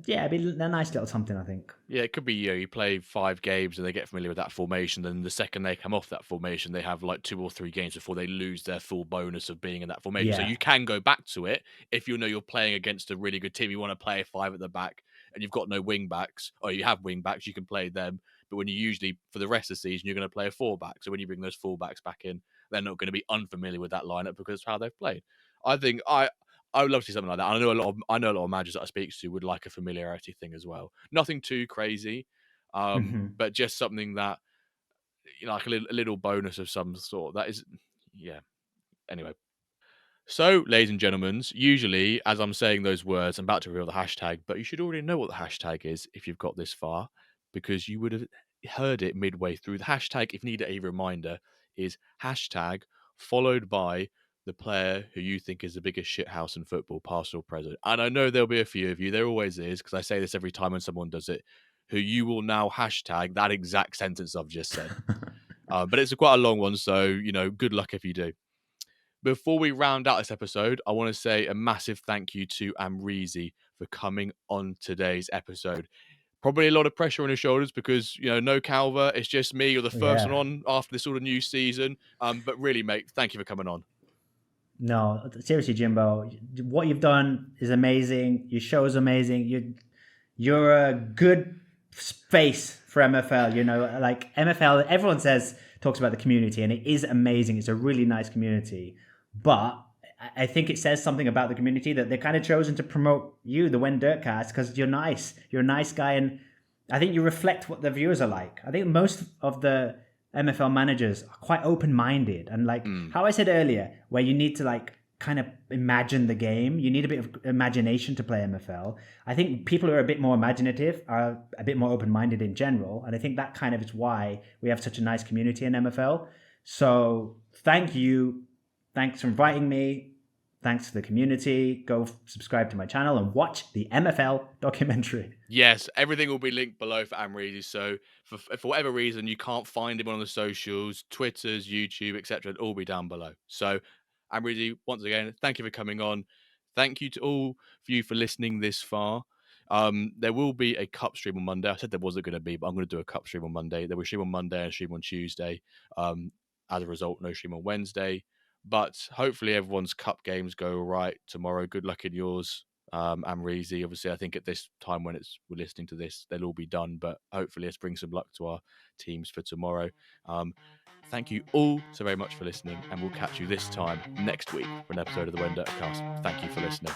yeah, it'd be a nice little something, I think. Yeah, it could be, you play 5 games and they get familiar with that formation. Then the second they come off that formation, they have like 2 or 3 games before they lose their full bonus of being in that formation. So Yeah, you can go back to it if you know you're playing against a really good team. You want to play a 5 at the back and you've got no wing backs, or you have wing backs, you can play them. But when you usually, for the rest of the season, you're going to play a 4 back. So when you bring those 4 backs back in, they're not going to be unfamiliar with that lineup because of how they've played. I think I would love to see something like that. I know a lot of managers that I speak to would like a familiarity thing as well. Nothing too crazy, hmm, but just something that, like a little bonus of some sort. That is, yeah. Anyway, so ladies and gentlemen, usually as I'm saying those words, I'm about to reveal the hashtag, but you should already know what the hashtag is if you've got this far, because you would have heard it midway through. The hashtag, if need a reminder, is hashtag followed by the player who you think is the biggest shithouse in football, past or present. And I know there'll be a few of you, there always is, because I say this every time when someone does it, who you will now hashtag that exact sentence I've just said. But it's quite a long one, so, good luck if you do. Before we round out this episode, I want to say a massive thank you to Amreezy for coming on today's episode. Probably a lot of pressure on his shoulders because, no Calver. It's just me. You're the first one yeah. on after this sort of new season. But really, mate, thank you for coming on. No, seriously, Jimbo, what you've done is amazing. Your show is amazing. You're a good face for MFL. Like MFL, everyone talks about the community, and it is amazing. It's a really nice community, but I think it says something about the community that they're kind of chosen to promote you, the WenDirk Cast, because you're nice. You're a nice guy, and I think you reflect what the viewers are like. I think most of the MFL managers are quite open-minded, and like how I said earlier, where you need to like kind of imagine the game, you need a bit of imagination to play MFL. I think people who are a bit more imaginative are a bit more open-minded in general, and I think that kind of is why we have such a nice community in MFL. So thank you, thanks for inviting me. Thanks to the community. Go subscribe to my channel and watch the MFL documentary. Yes, everything will be linked below for Amreezy. So for whatever reason you can't find him on the socials, Twitters, YouTube, etc., it'll all be down below. So Amreezy, once again, thank you for coming on. Thank you to all of you for listening this far. There will be a cup stream on Monday. I said there wasn't going to be, but I'm going to do a cup stream on Monday. There will stream on Monday and stream on Tuesday. As a result, no stream on Wednesday. But hopefully everyone's cup games go all right tomorrow. Good luck in yours. Amreezy. Obviously, I think at this time when we're listening to this, they'll all be done. But hopefully, let's bring some luck to our teams for tomorrow. Thank you all so very much for listening, and we'll catch you this time next week for an episode of the WenDirk Cast. Thank you for listening.